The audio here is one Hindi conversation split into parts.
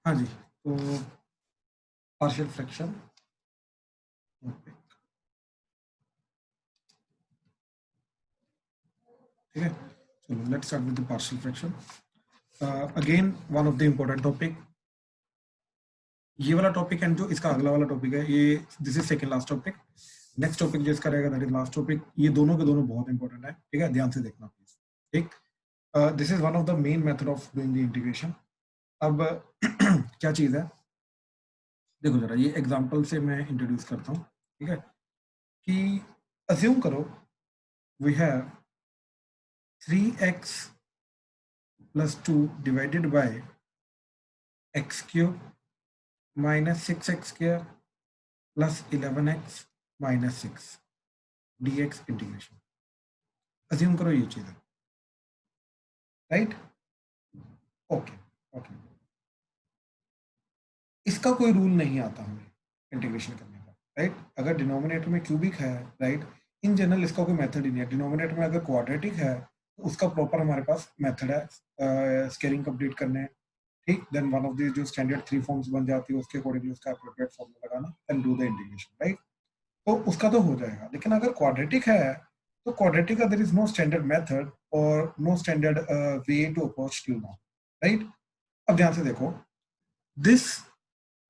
हाँ जी, तो पार्शियल फ्रैक्शन, ठीक है। चलो let's start with the partial fraction. Again one of the important topic, ये वाला टॉपिक एंड जो इसका अगला वाला टॉपिक है, ये this is second last topic. Next topic जो इसका रहेगा दैट इज लास्ट टॉपिक। ये दोनों के दोनों बहुत इंपॉर्टेंट है, ठीक है, ध्यान से देखना प्लीज। ठीक, this is one of the main method of doing the integration. अब क्या चीज है, देखो जरा, ये एग्जांपल से मैं इंट्रोड्यूस करता हूँ, ठीक है। कि अज्यूम करो we have 3x plus 2 divided by x cube minus 6x square plus 11x minus 6 dx integration. Assume करो ये चीज है, राइट। ओके ओके, इसका कोई रूल नहीं आता हमें इंटीग्रेशन करने का, राइट। अगर डिनोमिनेटर में क्यूबिक है, राइट, इन जनरल इसका कोई मेथड ही नहीं है। डिनोमिनेटर में अगर क्वाड्रेटिक है तो उसका प्रॉपर हमारे पास मेथड है स्केलिंग कंप्लीट करने, ठीक। देन वन ऑफ द जो स्टैंडर्ड 3 फॉर्म्स बन जाती है उसके अकॉर्डिंगली उसका एप्रोप्रिएट फॉर्मूला लगाना and do the integration, right. तो उसका तो हो जाएगा। लेकिन अगर क्वाड्रेटिक है तो क्वाड्रेटिक का there is no standard method और no standard way to approach till now, right. अब ध्यान से देखो, दिस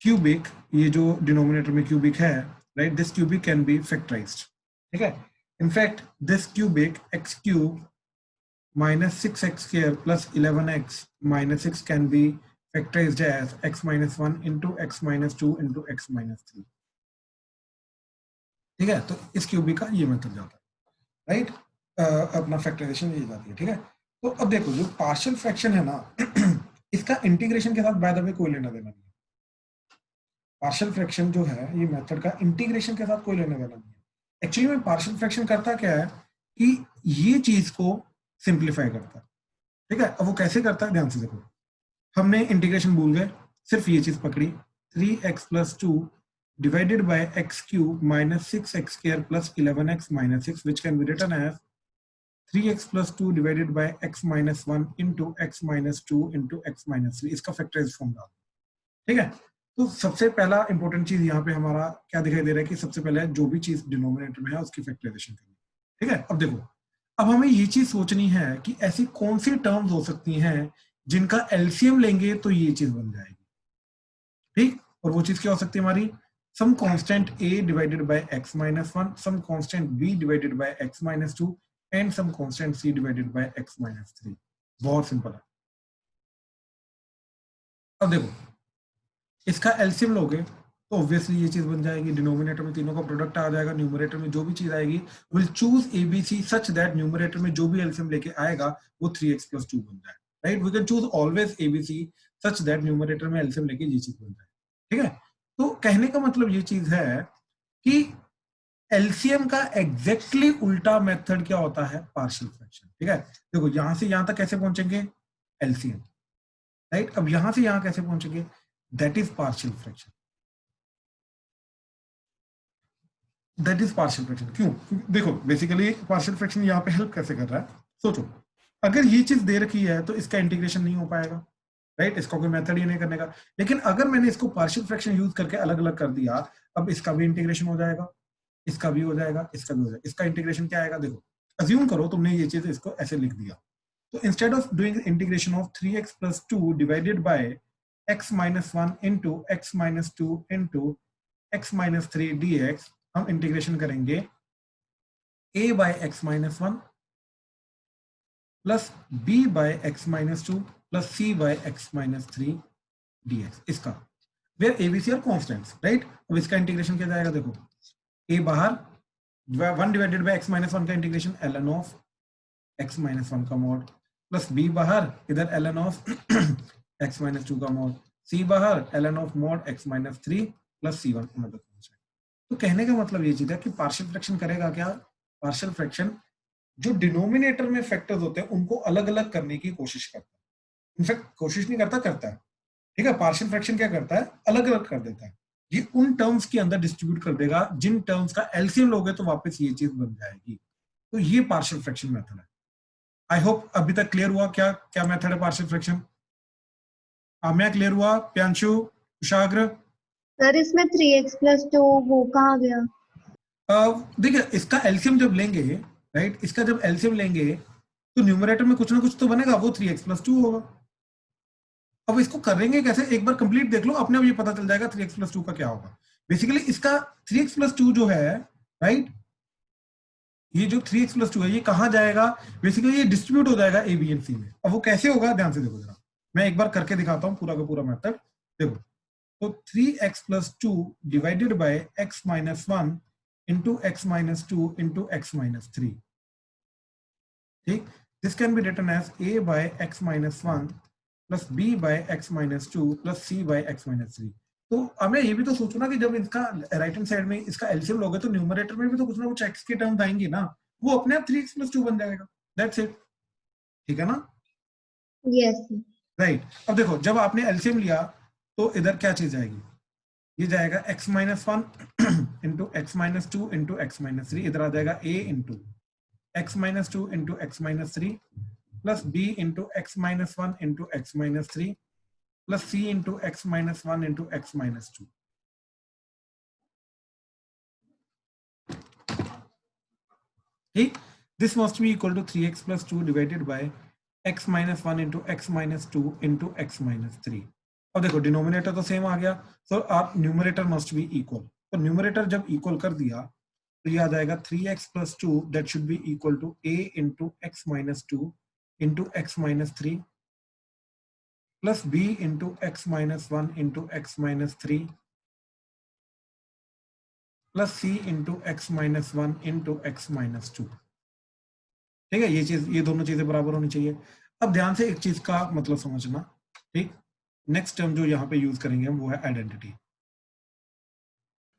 क्यूबिक, ये जो डिनोमिनेटर में क्यूबिक है, right, this cubic can be factorised, ठीक है। In fact this cubic x cube minus 6x square plus 11x minus 6 can be factorized as x minus 1 into x minus 2 into x minus 3, ठीक है। तो इस क्यूबिक का ये मेथड जाता है, राइट। अपना फैक्टराइजेशन ये जाती है, ठीक है। तो अब देखो जो पार्शियल फ्रैक्शन है ना इसका इंटीग्रेशन के साथ बाय द वे कोई लेना देना नहीं है। पार्शियल फ्रैक्शन जो है ये मेथड का इंटीग्रेशन के साथ कोई लेना देना नहीं है। एक्चुअली में पार्शियल फ्रैक्शन करता क्या है कि ये चीज को सिंप्लीफाई करता है, ठीक है। अब वो कैसे करता है, ध्यान से देखो। हमने इंटीग्रेशन भूल गए, सिर्फ ये चीज पकड़ी, 3x plus 2 divided by x cube minus 6x square plus 11x minus 6 which can be written as 3x plus 2 divided by x minus 1 into x minus 2 into x minus 3, इसका फैक्टराइज फॉर्म डाल, ठीक है। तो सबसे पहला इंपॉर्टेंट चीज यहाँ पे हमारा क्या दिखाई दे रहा है कि सबसे पहले जो भी चीज डिनोमिनेटर में है उसकी फैक्टराइजेशन करनी, ठीक है। अब देखो, अब हमें ये चीज सोचनी है कि ऐसी कौन सी टर्म्स हो सकती हैं जिनका एलसीएम लेंगे तो ये चीज बन जाएगी, ठीक। और वो चीज क्या हो सकती है हमारी, some constant a divided by x minus 1, some constant b divided by x minus 2 and some constant c divided by x minus 3। बहुत सिंपल है। अब देखो, इसका एलसीएम लोगे तो ऑब्वियसली ये चीज बन जाएगी, डिनोमिनेटर में तीनों का प्रोडक्ट आ जाएगा, न्यूमरेटर में जो भी चीज आएगी will choose ABC such that numerator में जो भी एलसीएम लेके आएगा वो 3x plus 2 बन जाए, right. We can choose always ABC such that numerator में एलसीएम लेके ये चीज बन जाए, ठीक है। तो कहने का मतलब ये चीज है कि एलसीएम का एग्जैक्टली उल्टा मेथड क्या होता है, पार्शियल फ्रैक्शन, ठीक है। देखो यहां से यहां तक कैसे पहुंचेंगे, एलसीएम, राइट। अब यहां से यहां कैसे पहुंचेंगे, that is partial fraction, that is partial fraction. क्यों, देखो बेसिकली पार्शियल फ्रैक्शन यहाँ पे हेल्प कैसे कर रहा है, सोचो। अगर ये चीज दे रखी है तो इसका इंटीग्रेशन नहीं हो पाएगा, राइट, इसका कोई मेथड ही नहीं करने का। लेकिन अगर मैंने इसको पार्शियल फ्रैक्शन यूज करके अलग अलग कर दिया, अब इसका भी इंटीग्रेशन हो जाएगा, इसका भी हो जाएगा, इसका भी हो जाएगा। इसका इंटीग्रेशन क्या आएगा, देखो अज्यूम करो तुमने ये चीज इसको ऐसे लिख दिया, तो instead of doing integration of 3x plus 2 divided by x minus 1 into x minus 2 into x minus 3 dx, हम इंटीग्रेशन करेंगे a by x minus 1 plus b by x minus 2 plus c by x minus 3 dx, इसका where abc are constants, right. अब इसका इंटीग्रेशन क्या जाएगा, देखो a बाहर, 1 डिवाइडेड बाय x minus 1 का integration ln of x minus 1 का मॉड प्लस b बाहर, इधर ln ऑफ x minus 2 का मॉड, c बाहर ln of mod x minus 3 plus c1 मतलब। तो कहने का मतलब ये चीज है कि पार्शियल फ्रैक्शन करेगा क्या, पार्शियल फ्रैक्शन जो डिनोमिनेटर में फैक्टर्स होते हैं उनको अलग अलग करने की कोशिश करता है। इनफैक्ट कोशिश नहीं करता, करता है, ठीक है। पार्शियल फ्रैक्शन क्या करता है, अलग अलग कर देता है। ये उन टर्म्स के अंदर डिस्ट्रीब्यूट कर देगा जिन टर्म्स का एलसीएम लोगे तो वापस ये चीज बन जाएगी। तो ये पार्शियल फ्रैक्शन मेथड है। आई होप अभी तक क्लियर हुआ क्या क्या मेथड है पार्शियल फ्रैक्शन। आम्या क्लियर हुआ? प्यांशु, कुशाग्र? सर इसमें 3x + 2 वो कहाँ गया? देखिए इसका एलसीएम जब लेंगे, राइट, इसका जब एलसीएम लेंगे तो न्यूमरेटर में कुछ ना कुछ तो बनेगा, वो 3x + 2 होगा। अब इसको करेंगे कैसे, एक बार कंप्लीट देख लो, अपने आप ये पता चल जाएगा 3x + 2 का क्या होगा। बेसिकली इसका 3x + 2 जो है, राइट, ये जो 3x + 2 है ये कहाँ जाएगा, बेसिकली ये डिस्ट्रीब्यूट हो जाएगा ए बी एंड सी में। अब वो कैसे होगा, ध्यान से देखो जरा, मैं एक बार करके दिखाता हूँ पूरा का पूरा मेथड। देखो, तो 3x + 2 divided by x - 1 into x - 2 into x - 3, ठीक, this can be written as a by x - 1 plus b by x - 2 plus c by x - 3। तो हमें ये भी तो सोचो ना कि जब इसका राइट हैंड साइड में इसका एलसीएम लोगे तो न्यूमरेटर में भी तो कुछ ना कुछ x के टर्म्स आएंगे ना, वो अपने आप 3x + 2 बन जाएगा, दैट्स इट, ठीक है ना? यस। राइट, अब देखो जब आपने एलसीएम लिया तो इधर क्या चीज आएगी, ये जाएगा x - 1 into x - 2 into x - 3, इधर आ जाएगा a into x - 2 into x - 3 plus b into x - 1 into x - 3 plus c into x - 1 into x - 2। ठीक, this must be equal to 3x + 2 divided by x - 1 into x - 2 into x - 3। अब देखो डिनोमिनेटर तो सेम आ गया, तो आप न्यूमरेटर मस्ट बी इक्वल, तो न्यूमरेटर जब इक्वल कर दिया तो ये आ जाएगा 3x + 2 that should be equal to a into x - 2 into x - 3 plus b into x - 1 into x - 3 plus c into x - 1 into x - 2। ठीक है, ये चीज, ये दोनों चीजें बराबर होनी चाहिए। अब ध्यान से एक चीज का मतलब समझना, ठीक, नेक्स्ट टर्म जो यहाँ पे यूज करेंगे हम वो है आइडेंटिटी।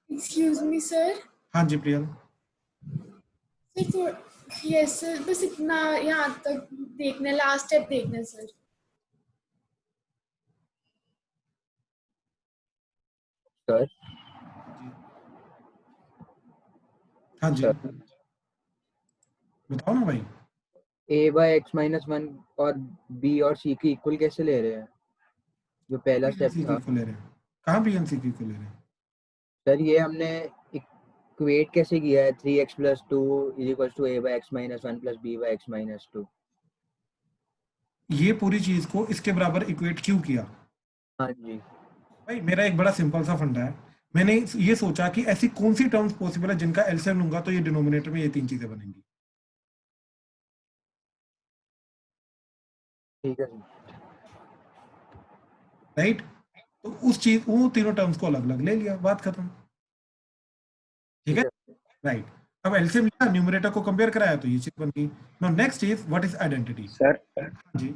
Excuse me sir. हाँ जी प्रियल। यस सर, बस इतना यहाँ तक देखना, लास्ट स्टेप देखना सर। सर हाँ जी बताओ ना भाई। a/x - 1 और b और c की इक्वल कैसे ले रहे हैं, जो पहला स्टेप था? को ले रहे हैं, कहाँ बी एंड सी को ले रहे हैं? सर ये हमने इक्वेट कैसे किया है, 3x + 2 = a/x - 1 plus b/x - 2। ये पूरी चीज को इसके बराबर इक्वेट क्यों किया? हाँ जी भाई मेरा एक बड़ा सिंपल सा फंडा है, मैंने ये सोचा कि ऐसी कौन सी टर्म्स पॉसिबल है जिनका एलसीएम लूंगा तो ये डिनोमिनेटर में ये तीन चीजें बनेंगी। ठीक है सर। राइट, तो उस चीज, वो तीनों टर्म्स को अलग अलग ले लिया, बात खत्म, ठीक है? राइट, अब एलसीएम लिया, न्यूमरेटर को कंपेयर कराया तो ये चीज बन गई। Now next is what is identity. Sir जी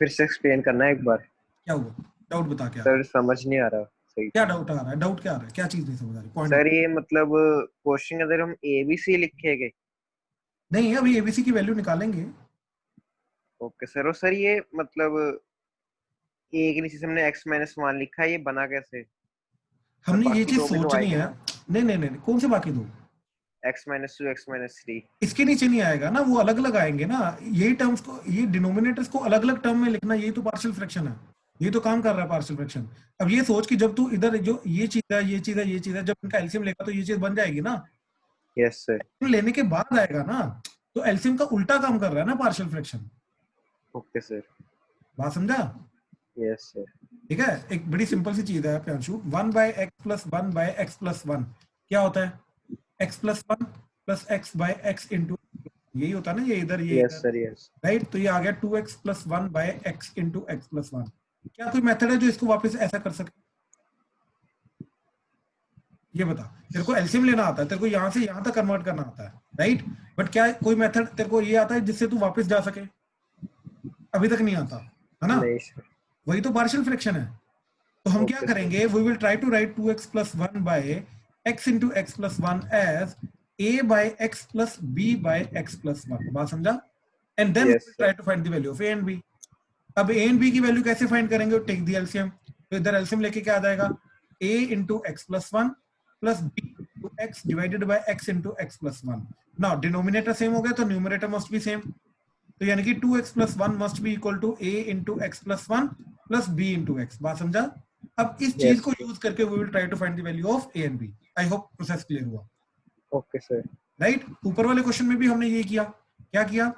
फिर से एक्सप्लेन करना है एक बार। क्या हुआ, डाउट बता, क्या सर समझ नहीं आ रहा सही। क्या डाउट आ रहा है, डाउट क्या आ रहा है, क्या चीज नहीं समझ आ रही, पॉइंट? सर ये मतलब क्वेश्चन अगर हम ए बी सी लिखेंगे। नहीं, अभी एबीसी की वैल्यू निकालेंगे। ओके सर, और सर ये मतलब ए के नीचे से हमने x - 1 लिखा है, ये बना कैसे? हमने ये बाकी चीज दो भी तो सोचनी आएंगे है। ना, नहीं नहीं नहीं, कौन से बाकी दो? x - 2 x - 3। इसके नीचे नहीं आएगा ना, वो अलग अलग आएंगे ना, यही टर्म्स को, ये डिनोमिनेटर्स को अलग अलग टर्म में लिखना, यही तो पार्शियल फ्रैक्शन है, ये तो काम कर रहा है पार्शियल फ्रैक्शन। अब ये सोच कि जब तू इधर जो ये चीज है, ये चीज है, ये चीज है, जब इनका एलसीएम लेगा तो ये चीज बन जाएगी ना, यस सर। लेने के बाद आएगा ना, तो एलसीएम का उल्टा काम कर रहा है ना पार्शियल फ्रैक्शन। Okay sir. बात समझा? Yes sir. ठीक है, एक बड़ी सिंपल सी चीज है प्यांशु, 1/x + 1/x + 1 क्या होता है? x + 1 + x/x इंटू, यही होता है ना, ये इधर, ये यस इधर, सर। यस राइट, तो ये आ गया 2x + 1/x इंटू x + 1। क्या कोई मेथड है जो इसको वापस ऐसा कर सके? ये बता, तेरे को एलसीएम लेना आता है, तेरे को यहाँ से यहाँ तक कन्वर्ट करना आता है, राइट, बट क्या कोई मेथड तेरे को ये आता है जिससे तू वापस जा सके? अभी तक नहीं आता है ना, नहीं सर। वही तो पार्शियल फ्रैक्शन है। तो हम क्या ओके करेंगे, we will try to write 2x + 1/x into x + 1 as a/x + b/x + 1। बात समझा? And then we yes will sir. Try to find the value of a and b। अब a एंड b की वैल्यू कैसे फाइंड करेंगे? टेक द एलसीएम, तो इधर एलसीएम लेके क्या आ जाएगा, a into x + 1 plus b into x divided by x into x + 1। Now denominator same हो गया तो न्यूमरेटर मस्ट बी सेम, तो यानी कि 2x + 1 must be equal to a into x + 1 plus b into x. बात समझा? अब इस चीज यस को यूज करके we will try to find the value of A and b. I hope process clear हुआ, ओके सर। राइट? ऊपर वाले क्वेश्चन में भी हमने ये किया, क्या किया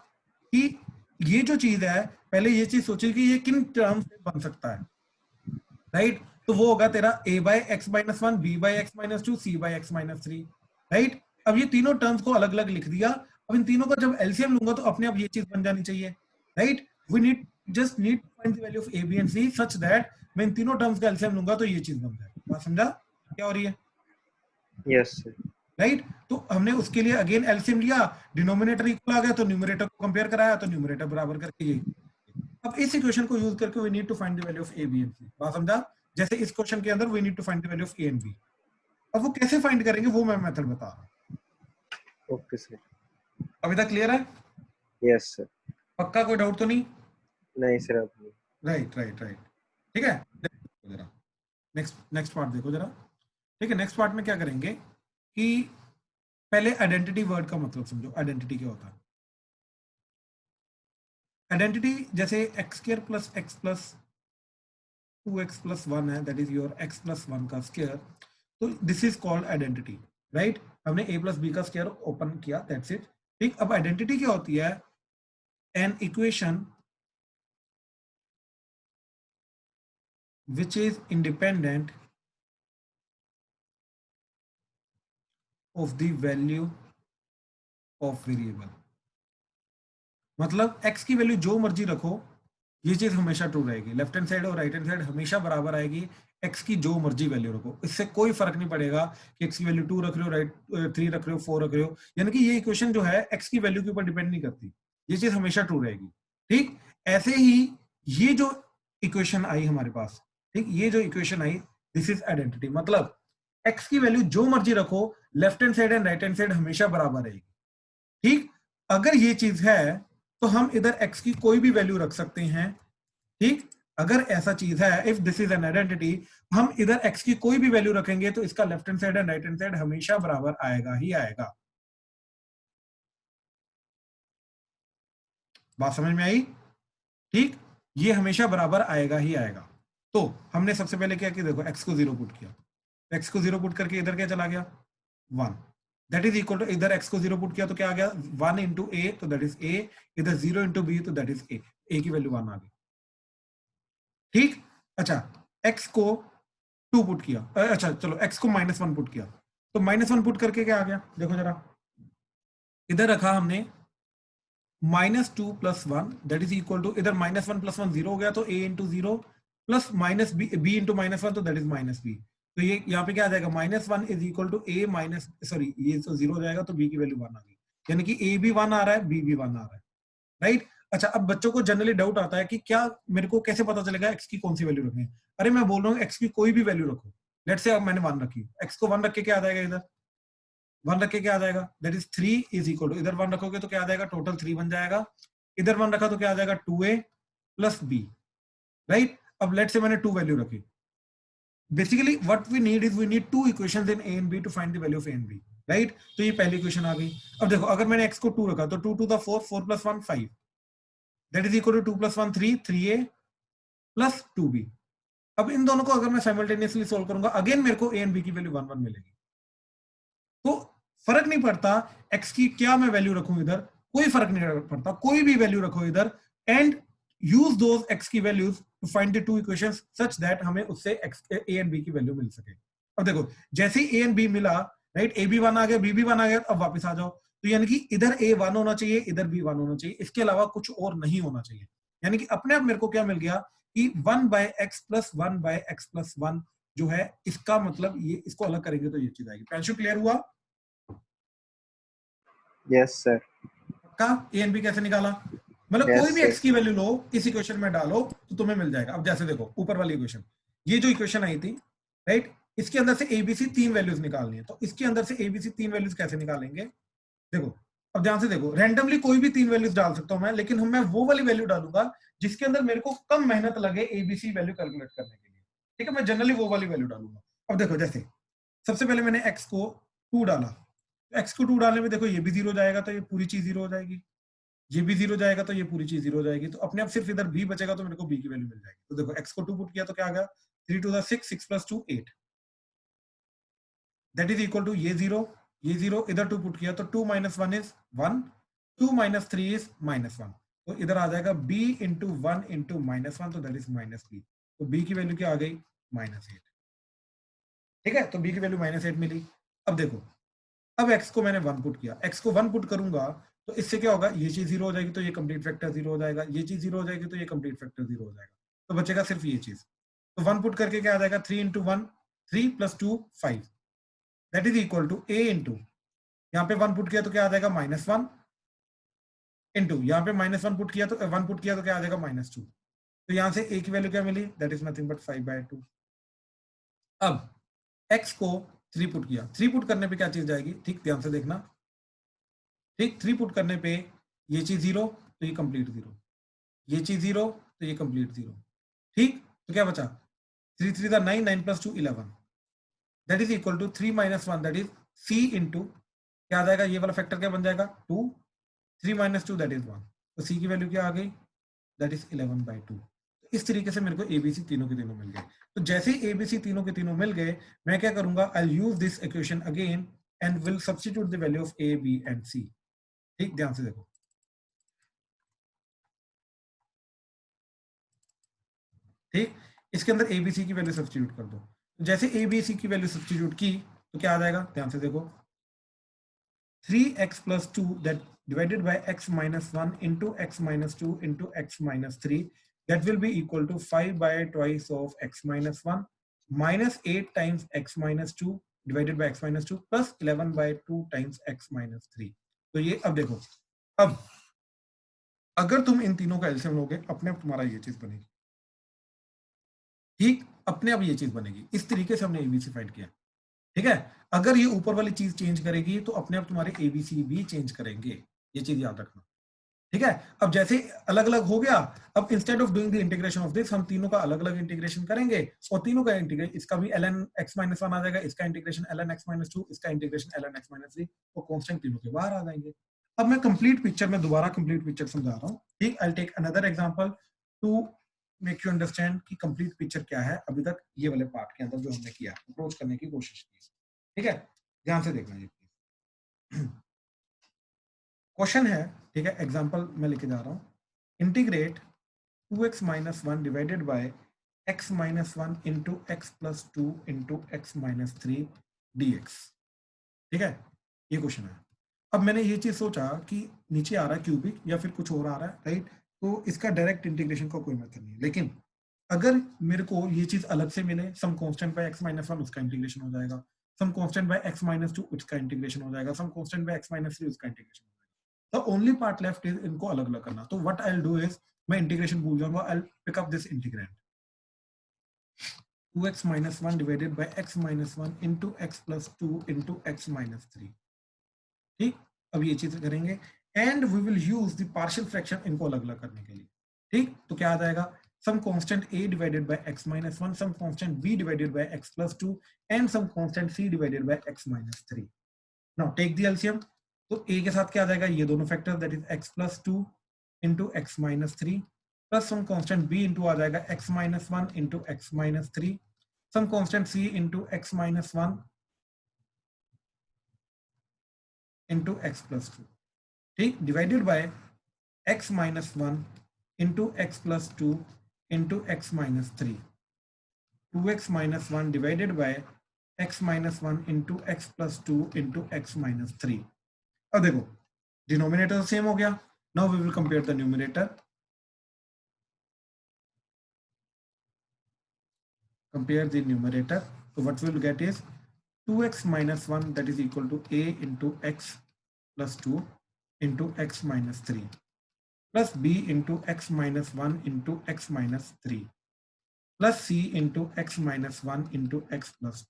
कि ये जो चीज है पहले ये चीज सोची कि ये किन टर्म से बन सकता है, राइट? तो वो होगा तेरा a by x minus one, b by x minus two, c by x minus three, right? अब ये तीनों टर्म्स को अलग अलग लिख दिया। अब इन तीनों का जब एलसीएम लूंगा तो अपने आप ये चीज बन जानी चाहिए, right? We need just need to find the value of A B and c such that मैं इन तीनों टर्म्स का एलसीएम लूंगा तो ये चीज बन जाए। बात समझा क्या हो रही है? Yes sir. राइट? तो हमने उसके लिए अगेन एलसीएम लिया, डिनोमिनेटर इक्वल आ गया तो न्यूमरेटर को कंपेयर कराया तो न्यूमरेटर बराबर करके ये। अब इस इक्वेशन को यूज करके we need to find the value of A B and C. बात समझा? जैसे इस क्वेश्चन के अंदर we need to find the value of A and B. अब वो कैसे फाइंड करेंगे वो मैं मेथड बता रहा हूं। Okay sir. अभी तक क्लियर है? Yes sir. पक्का कोई डाउट तो नहीं? नहीं सर अब नहीं। राइट राइट राइट, ठीक है। जरा नेक्स्ट पार्ट देखो जरा, ठीक है। नेक्स्ट पार्ट में क्या करेंगे कि पहले आइडेंटिटी वर्ड का मतलब समझो। आइडेंटिटी क्या होता है? आइडेंटिटी जैसे x square plus x plus 2x plus 1 है, that is your x plus 1 का स्क्वायर, तो this is called identity, right? हमने a प्लस बी का स्क्वायर ओपन किया, दैट्स इट, ठीक। अब आइडेंटिटी क्या होती है? An equation which is independent of the value of variable। मतलब x की वैल्यू जो मर्जी रखो ये चीज हमेशा ट्रू रहेगी, लेफ्ट हैंड साइड और राइट हैंड साइड हमेशा बराबर आएगी। x की जो मर्जी वैल्यू रखो, इससे कोई फर्क नहीं पड़ेगा कि x की वैल्यू 2 रख रहे हो, राइट 3 रख रहे हो, 4 रख रहे हो, यानी कि ये इक्वेशन जो है x की वैल्यू के ऊपर डिपेंड नहीं करती, ये चीज हमेशा ट्रू रहेगी, ठीक। ऐसे ही ये जो इक्वेशन आई हमारे पास, ठीक, ये जो equation I this is identity. मतलब x की वैल्यू जो मर्जी रखो left hand side and right hand side हमेशा बराबर रहेगी, ठीक। अगर ये चीज है तो हम इधर x की कोई भी वैल्यू रख सकते हैं, ठीक। अगर ऐसा चीज है, if this is an identity, हम इधर x की कोई भी वैल्यू रखेंगे तो इसका left hand side and right hand side हमेशा बराबर आएगा ही आएगा। बात समझ में आई? ठीक, ये हमेशा बराबर आएगा ही आएगा। तो हमने सबसे पहले क्या किया, देखो x को 0 पुट किया, x को 0 पुट करके इधर क्या चला गया 1, दैट इज इक्वल टू, इधर x को 0 पुट किया तो क्या आ गया 1 इंटू ए, तो दैट इज a, इधर 0 इंटू बी तो दैट इज a की वैल्यू 1 आ गई, ठीक। अच्छा x को 2 पुट किया, अच्छा चलो x को -1 पुट किया, तो -1 पुट करके क्या आ गया, देखो जरा, इधर रखा हमने -2 + 1 दैट इज इक्वल टू, इधर -1 + 1 0 हो गया तो a into 0 plus minus b into -1 तो दैट इज -b, तो ये यहाँ पे क्या आ जाएगा -1 is equal to a minus, sorry ये तो 0 हो जाएगा तो b की वैल्यू 1 आ गई, यानी कि a भी 1 आ रहा है, b भी 1 आ रहा है, राइट। अच्छा अब बच्चों को जनरली डाउट आता है कि क्या मेरे को कैसे पता चलेगा x की कौन सी वैल्यू रखनी है? अरे मैं बोल रहा हूँ x की कोई भी वैल्यू रखो, लेट्स से अब मैंने 1 रखी, x को 1 रख के क्या आ जाएगा, इधर 1 रख के क्या आ जाएगा, that is 3 is equal to, इधर 1 रखोगे तो क्या आ जाएगा, टोटल 3 बन जाएगा, इधर 1 रखा तो क्या आ जाएगा 2a प्लस b, राइट। अब लेट्स से मैंने 2 वैल्यू रखी, basically what we need is we need 2 equations in a and b to find the value of a and b, right. तो ये पहली इक्वेशन आ गई। अब देखो अगर मैंने x को 2 रखा तो 2 to the 4, 4 + 1 5, that is equal to 2 + 1 3, 3a plus 2b। अब इन दोनों को अगर मैं साइमल्टेनियसली सोल्व करूंगा अगेन मेरे को a एंड b की वैल्यू 1 1 मिलेगी, तो फर्क नहीं पड़ता x की क्या मैं वैल्यू रखूं, इधर कोई फर्क नहीं पड़ता, कोई भी वैल्यू रखो इधर एंड यूज दोस x की values to find the two equations such that हमें उससे x a एंड b की वैल्यू मिल सके। अब देखो जैसे ही a एंड b मिला, राइट, a भी 1 आ गया, b भी 1 आ गया, अब वापस आ जाओ, तो यानी कि इधर a 1 होना चाहिए, इधर b 1 होना चाहिए, इसके अलावा कुछ और नहीं होना चाहिए, यानी कि अपने आप मेरे को क्या मिल गया कि 1/x + 1/x + 1 जो है इसका मतलब ये, इसको अलग करेंगे तो ये चीज आएगी। पेंशन क्लियर हुआ? Yes sir. का ए एंड बी कैसे निकाला, मतलब Yes, कोई भी sir. x की वैल्यू लो इस इक्वेशन में डालो तो तुम्हें मिल जाएगा। अब जैसे देखो ऊपर वाली इक्वेशन, ये जो इक्वेशन आई थी, राइट, इसके अंदर से एबीसी 3 वैल्यूज निकालनी है, तो इसके अंदर से एबीसी 3 वैल्यूज कैसे निकालेंगे, देखो अब ध्यान से देखो, रैंडमली कोई भी 3 वैल्यूज डाल सकता हूं मैं, लेकिन मैं वो वाली वैल्यू डालूंगा जिसके अंदर मेरे को कम मेहनत लगे एबीसी वैल्यू कैलकुलेट करने के लिए, ठीक है, मैं जनरली वो वाली वैल्यू डालूंगा। अब देखो जैसे सबसे पहले मैंने x को 2 डाला, x को 2 डालने में देखो ये भी 0 जाएगा तो ये पूरी चीज 0 हो जाएगी, ये भी 0 जाएगा तो ये पूरी चीज 0 हो जाएगी, तो अपने आप सिर्फ इधर b बचेगा तो मेरे को b की वैल्यू मिल जाएगी। तो देखो x को 2 पुट किया तो क्या आ गया, 3 to the 6, 6 plus 2 8, that is equal to ये 0, ये 0, इधर 2 पुट किया तो 2 minus 1 is 1, 2 minus 3 is -1, तो इधर आ जाएगा b into 1 into -1, तो दैट इज -b, तो b की वैल्यू क्या आ गई, -8। ठीक है, तो b की वैल्यू -8 मिली। अब देखो, अब x को मैंने 1 पुट किया, x को 1 पुट करूंगा तो इससे क्या होगा, ये चीज 0 हो जाएगी तो ये कंप्लीट फैक्टर 0 हो जाएगा, ये चीज 0 हो जाएगी तो ये कंप्लीट फैक्टर 0 हो जाएगा, तो बचेगा सिर्फ ये चीज। तो 1 पुट करके क्या आ जाएगा, 3 into 1, 3 plus 2 5, that is equal to a into, यहाँ पे 1 पुट किया तो क्या आ जाएगा -1, इंटू यहाँ पे -1 पुट किया तो 1 पुट किया तो क्या आ जाएगा -2, तो यहाँ से a की वैल्यू क्या मिली, दैट इज नथिंग बट 5/2। अब x को 3 पुट किया, 3 पुट करने पे क्या चीज जाएगी, ठीक ध्यान से देखना, ठीक 3 पुट करने पे ये चीज 0 तो ये कंप्लीट 0, ये चीज 0 तो ये कंप्लीट 0, ठीक, तो क्या बचा, 3 3 9, 9 plus 2 11, that is equal to 3 minus 1, that is c into क्या आ जाएगा, ये वाला फैक्टर क्या बन जाएगा 2, 3 minus 2 दैट इज 1, तो c की वैल्यू क्या आ गई, दैट इज 11/2। इस तरीके से मेरे को एबीसी तीनों के तीनों मिल गए। तो जैसे ही एबीसी तीनों के तीनों मिल गए, मैं क्या करूंगा, I use this equation again and will substitute the value of A B and C. ठीक, ध्यान से देखो, ठीक, इसके अंदर एबीसी की वैल्यू सब्स्टिट्यूट कर दो। जैसे एबीसी की वैल्यू सब्स्टिट्यूट की तो क्या आ जाएगा, ध्यान से देखो, 3x plus 2 that divided by x minus 1 into x minus 2 into x minus 3, that will be equal to 5/2 of x minus 1 minus 8 times x minus 2 divided by x minus 2 plus 11/2 times x minus 3। तो ये अब देखो, अब अगर तुम इन तीनों का एलसीएम लोगे, अपने आप तुम्हारा ये चीज बनेगी, ठीक, अपने आप ये चीज बनेगी। इस तरीके से हमने एबीसी फाइंड किया, ठीक है। अगर ये ऊपर वाली चीज चेंज करेगी तो अपने आप तुम्हारे एबीसी भी चेंज करेंगे, ये चीज याद रखना, ठीक है। अब जैसे अलग अलग हो गया, अब instead of doing the integration of this, हम तीनों का अलग अलग इंटीग्रेशन करेंगे, और तीनों का इंटीग्रेशन, इसका भी ln x-1 आ जाएगा, इसका इंटीग्रेशन ln x-2, इसका इंटीग्रेशन ln x-3, तो कांस्टेंट तीनों के बाहर आ जाएंगे। अब मैं कंप्लीट पिक्चर में दोबारा कंप्लीट पिक्चर समझा रहा हूँ, ठीक। I take another example to make you understand कि कंप्लीट पिक्चर क्या है अभी तक ये वाले पार्ट के अंदर जो हमने किया, अप्रोच करने की कोशिश की, ठीक है। ध्यान से देखना, ये क्वेश्चन है, ठीक है। एग्जांपल मैं लेके जा रहा हूं, integrate 2x minus 1 divided by x minus 1 into x plus 2 into x minus 3 dx, ठीक है, ये क्वेश्चन है। अब मैंने ये चीज सोचा कि नीचे आ रहा है क्यूबिक या फिर कुछ और आ रहा है, राइट, तो इसका डायरेक्ट इंटीग्रेशन का कोई मेथड नहीं है, लेकिन अगर मेरे को ये चीज अलग से मिले, some constant by x minus 1 उसका इंटीग्रेशन हो जाएगा, some constant by x minus 2 उसका इंटीग्रेशन हो जाएगा, some constant by x minus 3 उसका इंटीग्रेशन हो जाएगा। The only part left is इनको अलग अलग करना। तो what I will do is, मैं इंटीग्रेशन भूल जाऊंगा, I will pick up this integrand 2x minus 1 divided by x minus 1 into x plus 2 into x minus 3, ठीक। अब ये चीज करेंगे and we will use the partial fraction इनको अलग अलग करने के लिए, ठीक। तो क्या आ जाएगा, some constant a divided by x minus 1, some constant b divided by x plus 2 and some constant c divided by x minus 3। now take the LCM, तो a के साथ क्या आ जाएगा, ये दोनों factor, that is x plus 2 into x minus 3 plus some constant b into आ जाएगा x minus 1 into x minus 3, some constant c into x minus 1 into x plus 2, ठीक, divided by x minus 1 into x plus 2 into x minus 3, 2x minus 1 divided by x minus 1 into x plus 2 into x minus 3। अब देखो डिनोमिनेटर सेम हो गया, now we will compare the numerator, compare the numerator, so what we will get is 2x minus 1 that is equal to a into x plus 2 into x minus 3 plus b into x minus 1 into x minus 3 plus c into x minus 1 into x plus 2,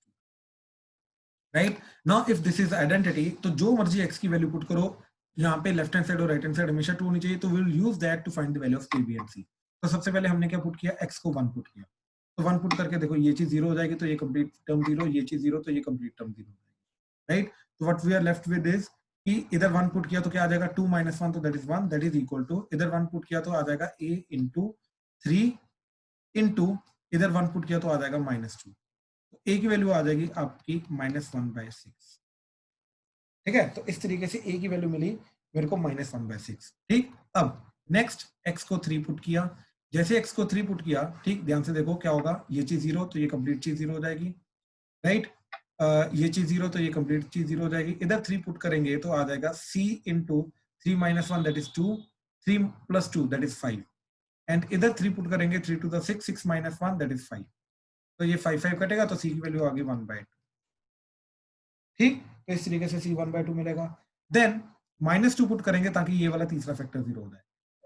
right। now if this is identity, तो जो मर्जी x की वैल्यू पुट करो, यहाँ पे लेफ्ट हैंड साइड और राइट हैंड साइड हमेशा 2 होनी चाहिए, तो we will use that to find the value of a b and c। तो सबसे पहले हमने क्या पुट किया, x को 1 पुट किया, तो 1 पुट करके देखो ये चीज 0 हो जाएगी, तो ये कंप्लीट टर्म 0, ये चीज 0 तो ये कंप्लीट टर्म 0 हो जाएगी, राइट। तो what we are left with is कि इधर 1 पुट किया तो क्या आ जाएगा 2 - 1 तो that is 1, that is equal to इधर 1 पुट किया तो आ जाएगा a इंटू 3 इंटू इधर 1 पुट किया तो आ जाएगा -2, तो a की वैल्यू आ जाएगी आपकी -1/6। ठीक है, तो इस तरीके से a की वैल्यू मिली मेरे को -1/6। ठीक, अब नेक्स्ट x को 3 पुट किया, जैसे x को 3 पुट किया, ठीक ध्यान से देखो क्या होगा, ये चीज 0 तो ये कंप्लीट चीज 0 हो जाएगी, राइट। ये चीज 0 तो ये कंप्लीट चीज 0 हो जाएगी, इधर 3 पुट करेंगे तो आ जाएगा c into 3 - 1 that is 2, 3 + 2 that is 5, and इधर 3 पुट करेंगे 3 to the 6, 6 - 1 दैट इज 5, तो ये 5 कटेगा तो c की वैल्यू आ गई 1/2। ठीक, तो इस तरीके से c 1/2 मिलेगा। देन -2 पुट करेंगे ताकि ये वाला तीसरा फैक्टर 0 हो जाए,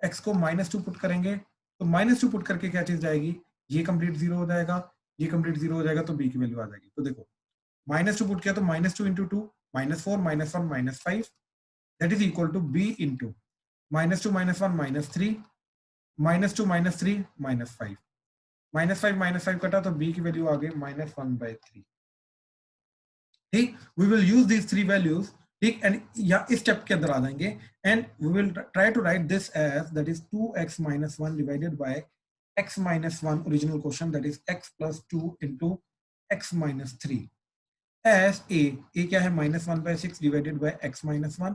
x को -2 पुट करेंगे तो -2 पुट करके क्या चीज जाएगी, ये कंप्लीट 0 हो जाएगा, ये कंप्लीट 0 हो जाएगा, तो b की वैल्यू आ जाएगी। तो देखो -2 पुट किया तो -2 × 2 -4 - 1 -5 that is equal to b into -2 - 1 -3 -2 - 3 -5, -5 कटा तो b की वैल्यू आ गई -1/3। ठीक, we will use these 3 values, ठीक, एंड या इस स्टेप के अंदर आ जाएंगे, and we will try to write this as that is 2x - 1 divided by x - 1 original question that is x + 2 into x - 3 as a क्या है -1/6 divided by x - 1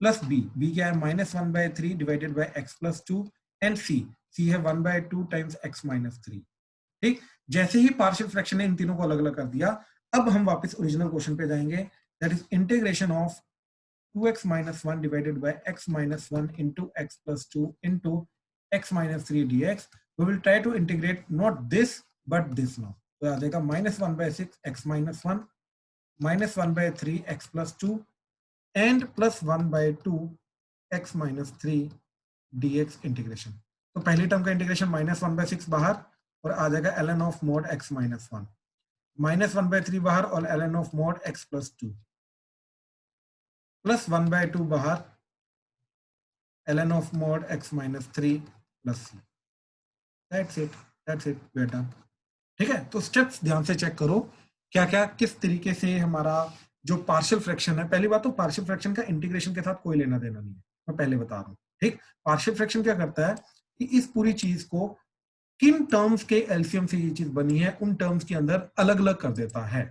plus b क्या है -1/3 divided by x + 2 and c है 1/2 टाइम्स x - 3। ठीक, जैसे ही पार्शियल फ्रैक्शन ने इन तीनों को अलग अलग कर दिया, अब हम वापस ओरिजिनल क्वेश्चन पे जाएंगे, that is integration of 2x - 1 divided by x - 1 into x + 2 into x - 3 dx। We will try to integrate not this but this now, तो आ जाएगा -1/6 x - 1 -1/3 x + 2 and +1/2 x - 3 dx integration. तो पहली टर्म का इंटीग्रेशन -1/6 बाहर और आ जाएगा ln ऑफ mod x - 1, -1/3 बाहर और ln of mod x + 2 plus 1/2 बाहर ln of mod x - 3 plus c। That's it बेटा। ठीक है, तो स्टेप्स ध्यान से चेक करो क्या क्या किस तरीके से हमारा जो पार्शियल फ्रैक्शन है, पहली बात तो पार्शियल फ्रैक्शन का इंटीग्रेशन के साथ कोई लेना देना नहीं है, मैं पहले बता रहा हूँ। ठीक, पार्शियल फ्रैक्शन क्या करता है कि इस पूरी चीज को किन टर्म्स के एलसीएम से ये चीज बनी है उन टर्म्स के अंदर अलग अलग कर देता है।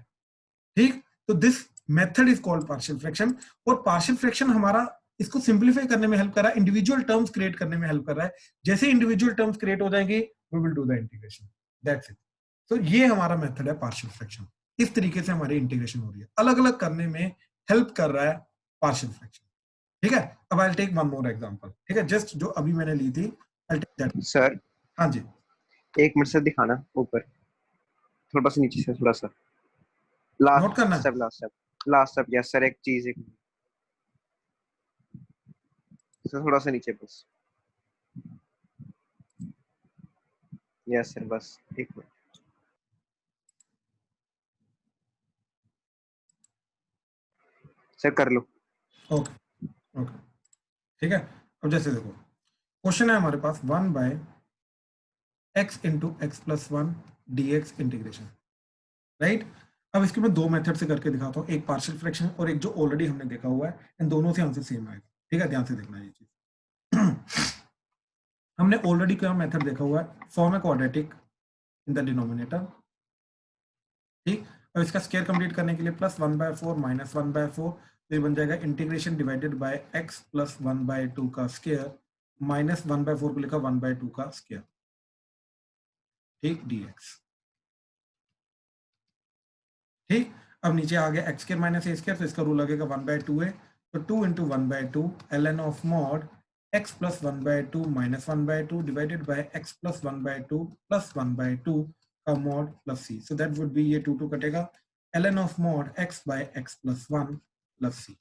ठीक, तो this method is called partial fraction, और पार्शियल फ्रैक्शन हमारा इसको सिंप्लीफाई करने में हेल्प कर रहा है, इंडिविजुअल टर्म्स क्रिएट करने में हेल्प कर रहा है। जैसे इंडिविजुअल टर्म्स क्रिएट हो जाएंगे we will do the integration, that's it. तो ये हमारा मेथड है पार्शियल फ्रैक्शन, इस तरीके से हमारी इंटीग्रेशन हो रही है, अलग अलग करने में हेल्प कर रहा है पार्शियल फ्रैक्शन। ठीक है, अब I will take one more example. ठीक है, जस्ट जो अभी मैंने ली थी आई टेक दैट। सर हाँ जी, 1 मिनट से दिखाना ऊपर, थोड़ा सा नीचे से, थोड़ा सा नोट करना है। लास्ट स्टेप यस सर, एक चीज एक सर, थोड़ा सा नीचे बस, यस सर, बस 1 मिनट सर, कर लो। ओके ओके, ठीक है। अब जैसे देखो क्वेश्चन है हमारे पास 1/x into x + 1 dx integration, right. अब इसके मैं दो मेथड से करके दिखाता हूँ, एक पार्शियल फ्रैक्शन और एक जो ऑलरेडी हमने देखा हुआ है, इन दोनों से आंसर सेम आएगा। ठीक है, ध्यान से देखना ये चीज। हमने ऑलरेडी क्या मेथड देखा हुआ है, form a quadratic in the denominator. ठीक, अब इसका स्क्वायर कंप्लीट करने के लिए +1/4 -1/4, तो ये बन जाएगा इंटीग्रेशन डिवाइडेड बाय x + 1/2 का स्क्वायर -1/4 को लिखा 1/2 का स्क्वायर, ठीक, dx। ठीक, अब नीचे आ गया x square minus a square, तो इसका रूल लगेगा 1/2 है, तो 2 × 1/2 ln of mod x + 1/2 -1/2 divided by x + 1/2 + 1/2 का mod plus c, so that would B, ये 2 कटेगा, ln of mod x by x + 1 plus c।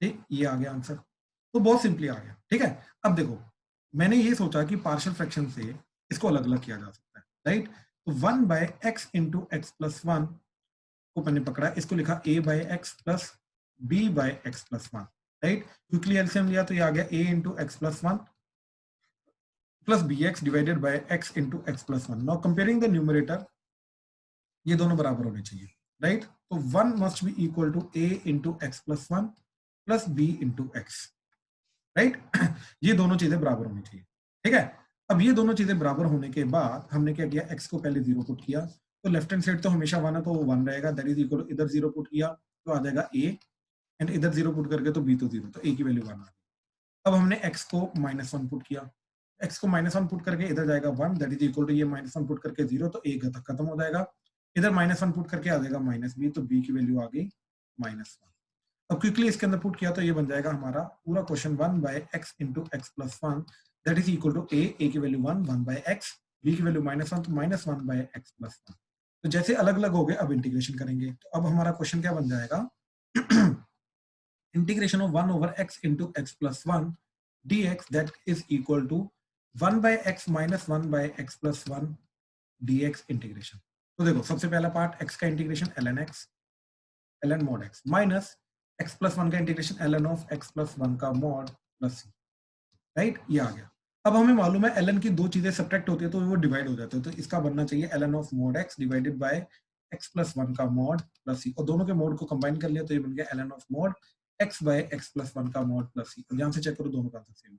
ठीक, ये आ गया आंसर, तो बहुत सिंपली आ गया। ठीक है, अब देखो मैंने ये सोचा कि पार्शियल फ्रैक्शन से इसको अलग अलग किया जा सकता है, राइट। तो 1/x इंटू x + 1 को मैंने पकड़ा, इसको लिखा a/x plus b/x + 1, right. Quickly LCM लिया तो ये आ गया a into x + 1 plus bx divided by x into x + 1। Now comparing the numerator, ये दोनों बराबर होने चाहिए, राइट। तो 1 must be equal to a into x + 1 plus b into x, right. ये दोनों चीजें बराबर होनी चाहिए, ठीक है। अब ये दोनों चीजें बराबर होने के बाद हमने क्या किया, एक्स को पहले 0 पुट किया, तो लेफ्ट हैंड साइड तो हमेशा 1 है तो वो 1 रहेगा, दैट इज इक्वल, इधर 0 पुट किया तो आ जाएगा a, एंड इधर 0 पुट करके तो b तो 0, तो a की वैल्यू 1 आ गई। अब हमने x को -1 पुट किया, x को -1 पुट करके इधर जाएगा 1, दैट इज इक्वल टू ये -1 पुट करके 0, तो a खत्म हो जाएगा, इधर -1 पुट करके आ जाएगा -b, तो b की वैल्यू आ गई -1। अब क्विकली इसके अंदर पुट किया तो ये बन जाएगा हमारा पूरा question 1 by x into x plus 1, that is equal to a की वैल्यू 1, 1 बाय x, b की वैल्यू -1, तो -1 बाय x प्लस 1। तो जैसे अलग अलग हो गए, अब इंटीग्रेशन करेंगे, तो अब हमारा क्वेश्चन क्या बन जाएगा, integration of 1 over x into x plus 1 dx, that is equal to 1 by x minus 1 by x plus 1 dx integration. तो देखो सबसे पहला पार्ट x का integration ln mod x minus x plus 1 का integration ln of x plus 1 का mod प्लस c, राइट, ये आ गया। अब हमें मालूम है ln की दो चीजें सब्ट्रैक्ट होती है तो वो डिवाइड हो जाते हैं, तो इसका बनना चाहिए ln of mod x divided by x plus 1 का mod प्लस c, और दोनों के mod को कंबाइन कर लिया तो ये बन गया ln of mod x by x plus 1 का mod प्लस c। ध्यान से चेक करो, दोनों का आंसर सेम है,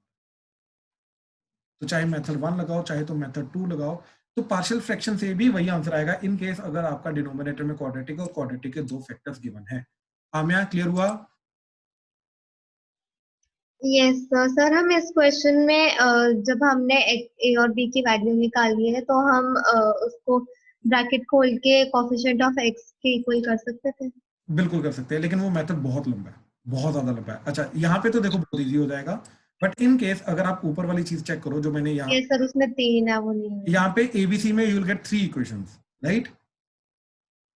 तो चाहे मेथड 1 लगाओ चाहे तो मेथड 2 लगाओ, तो पार्शियल फ्रैक्शन से भी वही आंसर आएगा, इन केस अगर आपका डिनोमिनेटर में क्वाड्रेटिक और क्वाड्रेटिक के दो फैक्टर्स गिवन है। आमिया क्लियर हुआ? यस सर, हम इस क्वेश्चन में जब हमने ए और बी की वैल्यू निकाली है तो हम उसको ब्रैकेट खोल के कोफिशिएंट ऑफ एक्स के इक्वल कर सकते थे। बिल्कुल कर सकते हैं, लेकिन वो मेथड बहुत लंबा है, बहुत ज्यादा लंबा है। अच्छा यहाँ पे तो देखो बहुत इजी हो जाएगा, बट इन केस अगर आप ऊपर वाली चीज चेक करो जो मैंने यहाँ, यस सर, उसमें 3 है, वो नहीं है। यहाँ पे एबीसी में you will get 3 equations, right.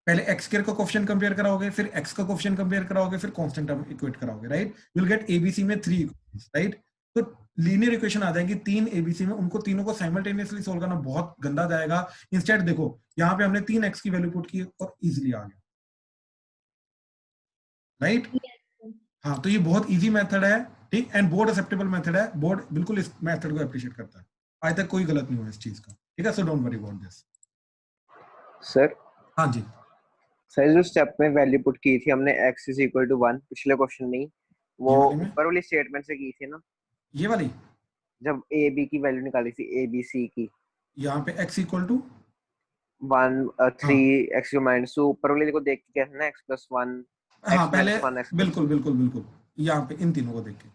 पहले एक्स स्क्वायर का कोएफिशिएंट कंपेयर कराओगे, फिर एक्स का कोएफिशिएंट कंपेयर कराओगे, फिर कांस्टेंट टर्म इक्वेट कराओगे, right. You will gate ABC में 3 इक्वेशंस, राइट। तो लीनियर इक्वेशन आ जाएगी 3 एबीसी में, उनको तीनों को साइमल्टेनियसली सोल्व करना बहुत गंदा जाएगा। इंस्टेड देखो यहाँ पे हमने 3 एक्स की वैल्यू पुट की और इजीली आ गया, राइट। हाँ, तो ये बहुत इजी मेथड है, ठीक, एंड बोर्ड एक्सेप्टेबल मेथड है, बोर्ड बिल्कुल इस मेथड को अप्रिशिएट करता है, आज तक कोई गलत नहीं हुआ इस चीज का, ठीक है। So don't worry about this. Sir हाँ जी, सर जो स्टेप में वैल्यू पुट की थी हमने x इज इक्वल टू 1 पिछले क्वेश्चन में ही, वो ये वाली में? ऊपर वाली स्टेटमेंट से की थी ना, ये वाली जब a b की वैल्यू निकाली थी a b c की, यहाँ पे x equal to 1 3 x minus 2, ऊपर वाले को देख के कहते हैं ना x प्लस 1 हाँ x पहले माइनस 1 x बिल्कुल बिल्कुल बिल्कुल, यहाँ पे इन तीनों को देख के,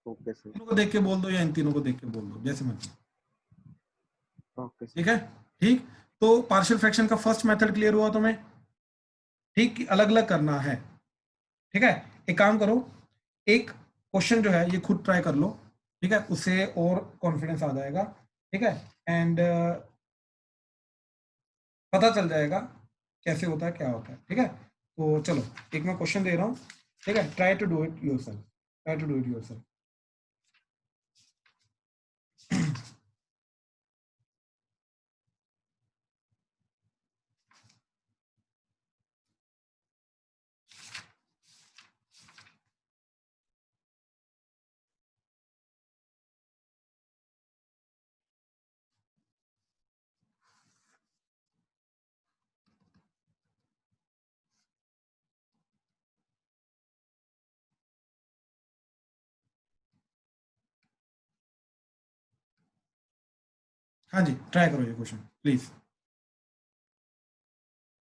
ओके सर, तीनों को देख के बोल दो या इन तीनों को देख के बोल दो, जैसे मर्जी, ओके सर, ठीक है। ठीक, तो पार्शियल फ्रैक्शन का फर्स्ट मेथड क्लियर हुआ तुम्हें, ठीक, अलग अलग करना है, ठीक है। एक काम करो, एक क्वेश्चन जो है ये खुद ट्राई कर लो, ठीक है, उससे और कॉन्फिडेंस आ जाएगा, ठीक है, एंड पता चल जाएगा कैसे होता है क्या होता है, ठीक है। तो चलो एक मैं क्वेश्चन दे रहा हूँ, ठीक है, try to do it yourself, try to do it yourself. हाँ जी, ट्राई करो ये क्वेश्चन प्लीज,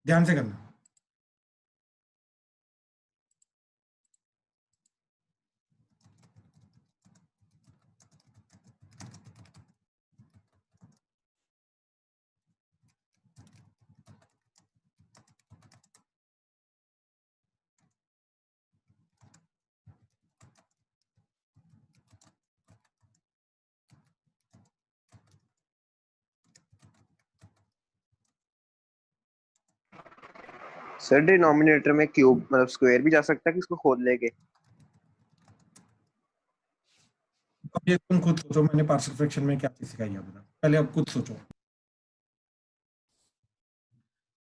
ध्यान से करना। सर डिनोमिनेटर में क्यूब मतलब स्क्वायर भी जा सकता है कि इसको खोद लेके, अब ये तुम खुद सोचो, मैंने पार्शियल फ्रैक्शन में क्या चीज सिखाई है बता, पहले अब खुद सोचो।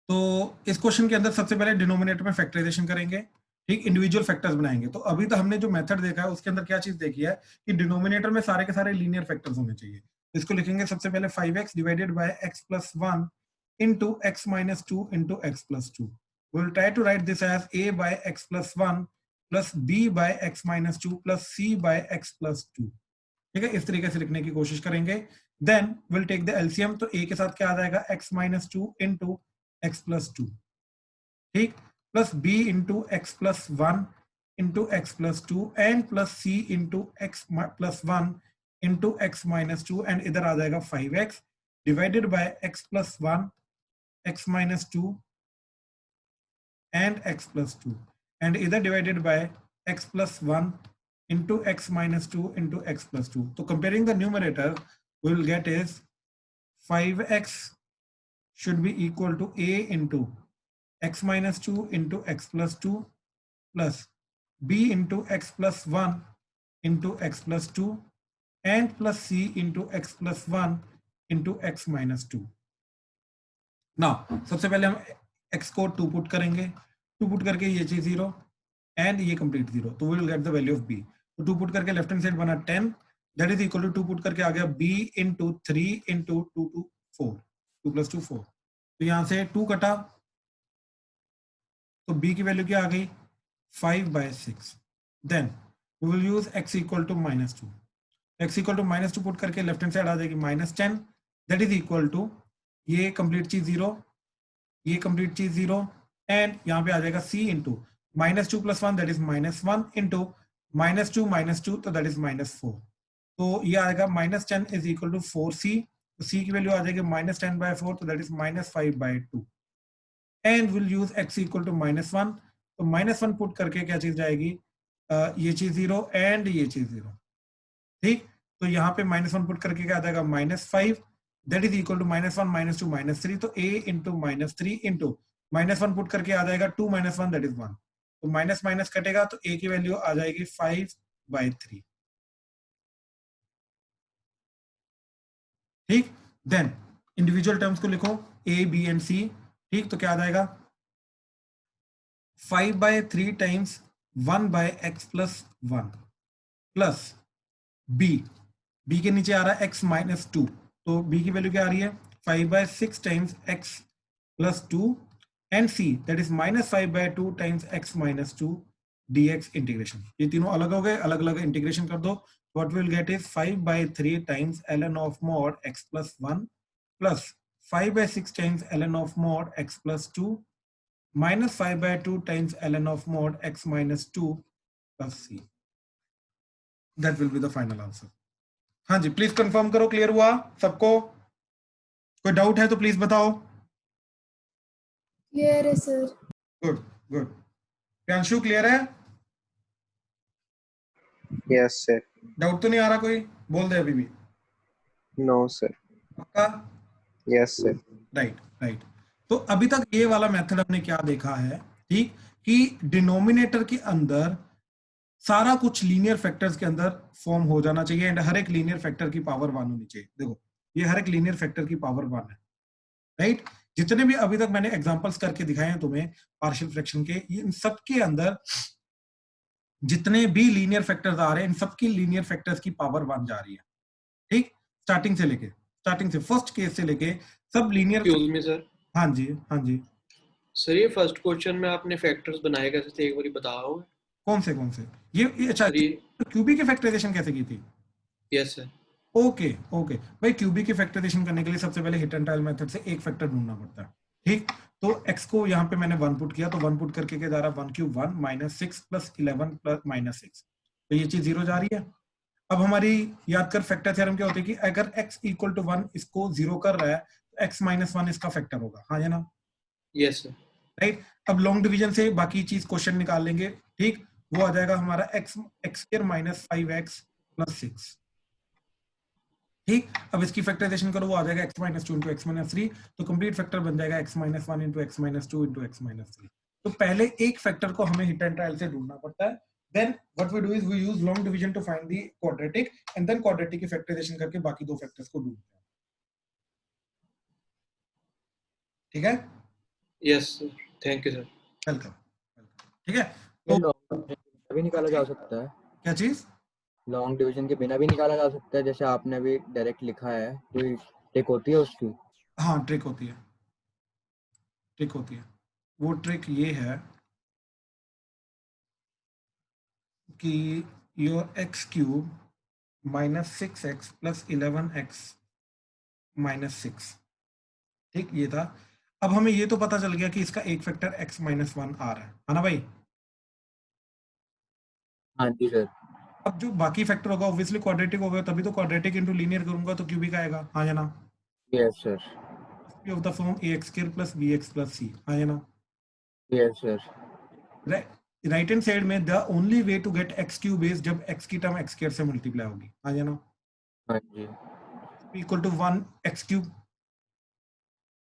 तो इस क्वेश्चन के अंदर सबसे पहले डिनोमिनेटर में फैक्टराइजेशन करेंगे, ठीक, इंडिविजुअल फैक्टर्स बनाएंगे। तो अभी तो हमने जो मेथड देखा है उसके अंदर क्या चीज देखी है कि डिनोमिनेटर में सारे के सारे लीनियर फैक्टर्स होने चाहिए। इसको लिखेंगे सबसे पहले 5x divided by x plus 1 into x minus 2 into x plus 2. We will try to write this as a by x plus 1 plus b by x minus 2 plus c by x plus 2। ठीक है, इस तरीके से लिखने की कोशिश करेंगे। Then will take the LCM, तो ए के साथ क्या आ जाएगा, x minus 2 into x plus 2, ठीक, plus b into x plus 1 into x plus 2 and plus c into x plus 1 into x minus 2, and इधर आ जाएगा 5x divided by x plus 1 x minus 2 and x plus 2, and either divided by x plus 1 into x minus 2 into x plus 2. So comparing the numerator, we will get is 5x should be equal to a into x minus 2 into x plus 2 plus b into x plus 1 into x plus 2 and plus c into x plus 1 into x minus 2. Now सबसे पहले हम x को 2 पुट करेंगे, 2 पुट करके ये चीज 0 एंड ये कंप्लीट 0, तो we will get the value of b। तो 2 पुट करके लेफ्ट हैंड साइड बना 10, that is equal to 2 put करके आ गया b into 3 into 2 to 4, 2 plus 2 4, तो यहाँ से 2 कटा तो b की वैल्यू क्या आ गई 5/6। Then we will use x equal to -2, x equal to -2 put करके लेफ्ट हैंड साइड आ जाएगी -10, दैट इज इक्वल टू ये कंप्लीट चीज 0, ये कंप्लीट चीज 0, एंड यहाँ पे आ जाएगा c into -2 plus 1 that is -1 into -2 तो दैट इज -4, तो ये आएगा -10 इज इक्वल टू 4c, तो c की वैल्यू आ जाएगी -10/4 तो that is -5/2, and will use x equal to -1, तो -1 पुट करके क्या चीज जाएगी ये चीज 0 एंड ये चीज 0, ठीक, तो यहाँ पे -1 पुट करके क्या आ जाएगा -5, दैट इज इक्वल टू -1 -2 -3, तो a इंटू -3 इंटू -1 पुट करके आ जाएगा 2 - 1 दैट इज 1, तो माइनस माइनस कटेगा तो a की वैल्यू आ जाएगी 5/3, ठीक। देन इंडिविजुअल टर्म्स को लिखो a b एंड c, ठीक, तो क्या आ जाएगा 5/3 times 1/x plus 1 plus b के नीचे आ रहा है x माइनस 2, तो b की वैल्यू क्या आ रही है 5/6 times x plus 2 and c that is -5/2 times x minus 2 dx integration. ये तीनों अलग हो गए, अलग अलग इंटीग्रेशन कर दो, what will get is 5/3 times ln of mod x plus 1 plus 5/6 times ln of mod x plus 2 minus 5/2 times ln of mod x minus 2 plus c, that will be the final answer. हाँ जी, प्लीज कंफर्म करो, क्लियर हुआ सबको? कोई डाउट है तो प्लीज बताओ। क्लियर है sir. Good good, Priyanshu clear है? Yes sir. डाउट तो नहीं आ रहा कोई? बोल दे अभी भी। No sir. पक्का? Yes sir. Right right. तो अभी तक ये वाला मेथड हमने क्या देखा है, ठीक, कि डिनोमिनेटर के अंदर सारा कुछ लीनियर फैक्टर्स के अंदर फॉर्म हो जाना चाहिए एंड हर एक लीनियर फैक्टर की पावर 1 होनी चाहिए। देखो ये हर एक लीनियर फैक्टर की पावर 1 है, राइट। जितने भी अभी तक मैंने एग्जांपल्स करके दिखाए हैं तुम्हें पार्शियल फ्रैक्शन के, इन सबके अंदर जितने भी लीनियर फैक्टर्स आ रहे हैं इन सबकी लीनियर फैक्टर्स की पावर 1 जा रही है, ठीक, स्टार्टिंग से फर्स्ट केस से लेके सब लीनियर। Excuse me sir. हाँ जी हाँ जी। सर ये फर्स्ट क्वेश्चन में आपने फैक्टर्स बनाए कैसे थे, एक बार बताओ। कौन से ये अच्छा, क्यूबिक की फैक्टराइजेशन कैसे की थी? Yes sir. ओके ओके भाई, क्यूबिक की फैक्टराइजेशन करने के लिए सबसे पहले हिट एंड ट्रायल मेथड से एक फैक्टर ढूंढना पड़ता है, ठीक। तो x को यहाँ पे मैंने 1 पुट किया, तो 1 पुट करके क्या जा रहा है 1 क्यूब 1 -6 प्लस 11 प्लस -6, तो ये चीज 0 जा रही है। अब हमारी याद कर फैक्टर थ्योरम क्या होती है कि अगर x इक्वल टू 1 इसको 0 कर रहा है तो x माइनस 1 इसका फैक्टर होगा, हाँ या ना? Yes sir. राइट। अब लॉन्ग डिवीजन से बाकी चीज क्वेश्चन निकाल लेंगे, ठीक, वो आ जाएगा हमारा x² माइनस 5x प्लस 6, ठीक। अब इसकी फैक्टराइजेशन करो, वो आ जाएगा x minus 2 into x minus 3, तो कंप्लीट फैक्टर बन जाएगा x minus 1 into x minus 2 into x minus 3। तो पहले एक फैक्टर को हमें हिट एंड ट्रायल से ढूंढना पड़ता है, then what we do is we use long division to find the quadratic and then quadratic की फैक्टराइजेशन करके बाकी दो फैक्टर्स को ढूंढते हैं, ठीक है? Yes sir, thank you sir. Welcome, ठीक है। ये तो लॉन्ग भी निकाला जा सकता है, क्या चीज? लॉन्ग डिवीजन के बिना भी निकाला जा सकता है, जैसे आपने भी डायरेक्ट लिखा है, कोई ट्रिक होती है उसकी? हाँ ट्रिक होती है, ट्रिक होती है। वो ट्रिक ये है कि your x cube minus 6x plus 11x minus 6, ठीक, ये था। अब हमें ये तो पता चल गया कि इसका एक फैक्टर x माइनस 1 आ रहा है ना भाई। हाँ जी सर। अब जो बाकी फैक्टर होगा ऑब्वियसली क्वाड्रेटिक होगा, तभी तो क्वाड्रेटिक इंटू लीनियर करूंगा तो क्यूबिक आएगा, हाँ या ना। Yes sir. Of the form ax square plus bx plus c, हाँ या ना। Yes sir. Right hand side में the only way to get x cube is जब x की टर्म x स्क्वायर से मल्टीप्लाई होगी, हाँ या ना। हाँ जी। इक्वल टू 1 x क्यूब,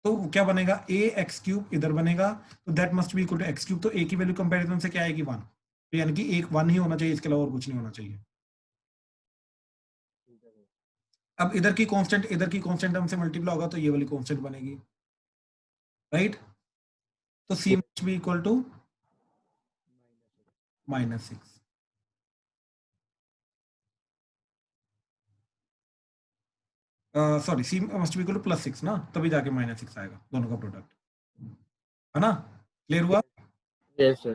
तो क्या बनेगा a x क्यूब इधर बनेगा, तो that must be equal to x cube. तो a की वैल्यू कंपैरिजन से क्या आएगी 1, तो यानी कि एक 1 ही होना चाहिए, इसके अलावा और कुछ नहीं होना चाहिए। अब इधर की कांस्टेंट टर्म से मल्टीप्लाई होगा तो ये वाली कांस्टेंट बनेगी, राइट। तो c must be equal to -6। Sorry, c must be equal to +6 ना, तभी जाके -6 आएगा, दोनों का प्रोडक्ट, है ना। क्लियर हुआ। Yes sir.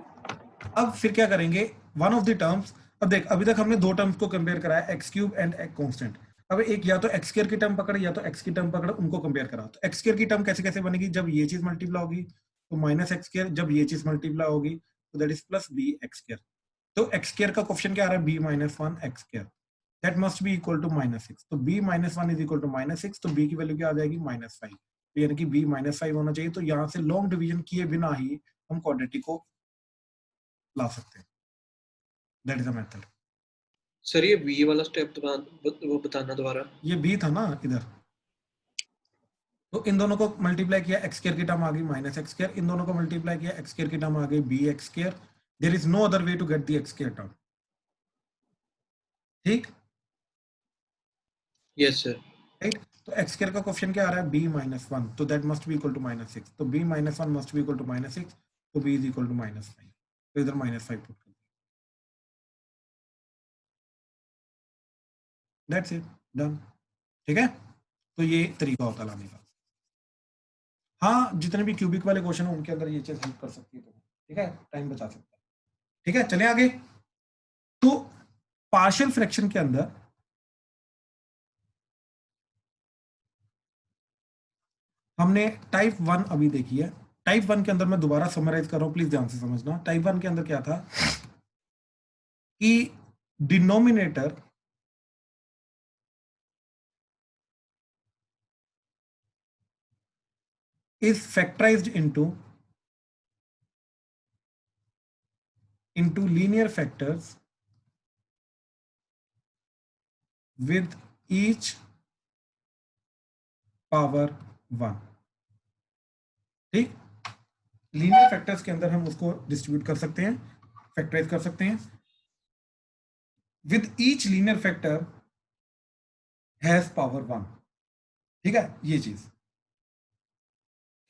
अब फिर क्या करेंगे, वन ऑफ द टर्म्स, अब देख अभी तक हमने दो टर्म्स को कंपेयर कराया, एक्स क्यूब एंड एक कांस्टेंट। अब एक या तो एक्स स्क्वायर की टर्म पकड़ या तो एक्स की टर्म पकड़, उनको कंपेयर करा। तो एक्स स्क्वायर की टर्म कैसे कैसे बनेगी, जब ये चीज मल्टीप्लाई होगी तो -x स्क्वायर, जब ये चीज मल्टीप्लाई होगी तो that is plus bx square. तो एक्स स्क्वायर का कोएफिशिएंट क्या आ रहा है, b - 1 x square, that must be equal to -6। तो b - 1 इज इक्वल टू -6, तो b की वैल्यू क्या आ जाएगी -5, तो यानी कि b -5 होना चाहिए। तो यहाँ से लॉन्ग डिवीजन किए बिना ही हम क्वाड्रेटिक को ला सकते हैं, that is a method. Sir ये बी वाला स्टेप वो बताना दोबारा। ये b था ना इधर, तो इन दोनों को मल्टीप्लाई किया, एक्स स्क्वायर की टर्म आ गई -x स्क्वायर, इन दोनों को मल्टीप्लाई किया, एक्स स्क्वायर की टर्म आ गई bx square. There is no other way to get the x square term, ठीक, यस सर। राइट। तो एक्स स्क्वायर का कोएफिशिएंट क्या आ रहा है, b - 1, तो that must be equal to -6। तो b - 1 must be equal to -6, तो b इज इक्वल टू -5, तो इधर -5 पुट कर, दैट्स इट, डन, ठीक है। तो ये तरीका होता है लाने का। हाँ, जितने भी क्यूबिक वाले क्वेश्चन है उनके अंदर ये चीज हेल्प कर सकती है, तो ठीक है, टाइम बचा सकता है, ठीक है। चले आगे। तो पार्शियल फ्रैक्शन के अंदर हमने टाइप 1 अभी देखी है। टाइप 1 के अंदर मैं दोबारा समराइज कर रहा हूं, प्लीज ध्यान से समझना। टाइप 1 के अंदर क्या था कि denominator is factorized into linear factors with each power 1, ठीक। लीनियर फैक्टर्स के अंदर हम उसको डिस्ट्रीब्यूट कर सकते हैं, फैक्टराइज कर सकते हैं। With each linear factor has power 1, ठीक है, ये चीज,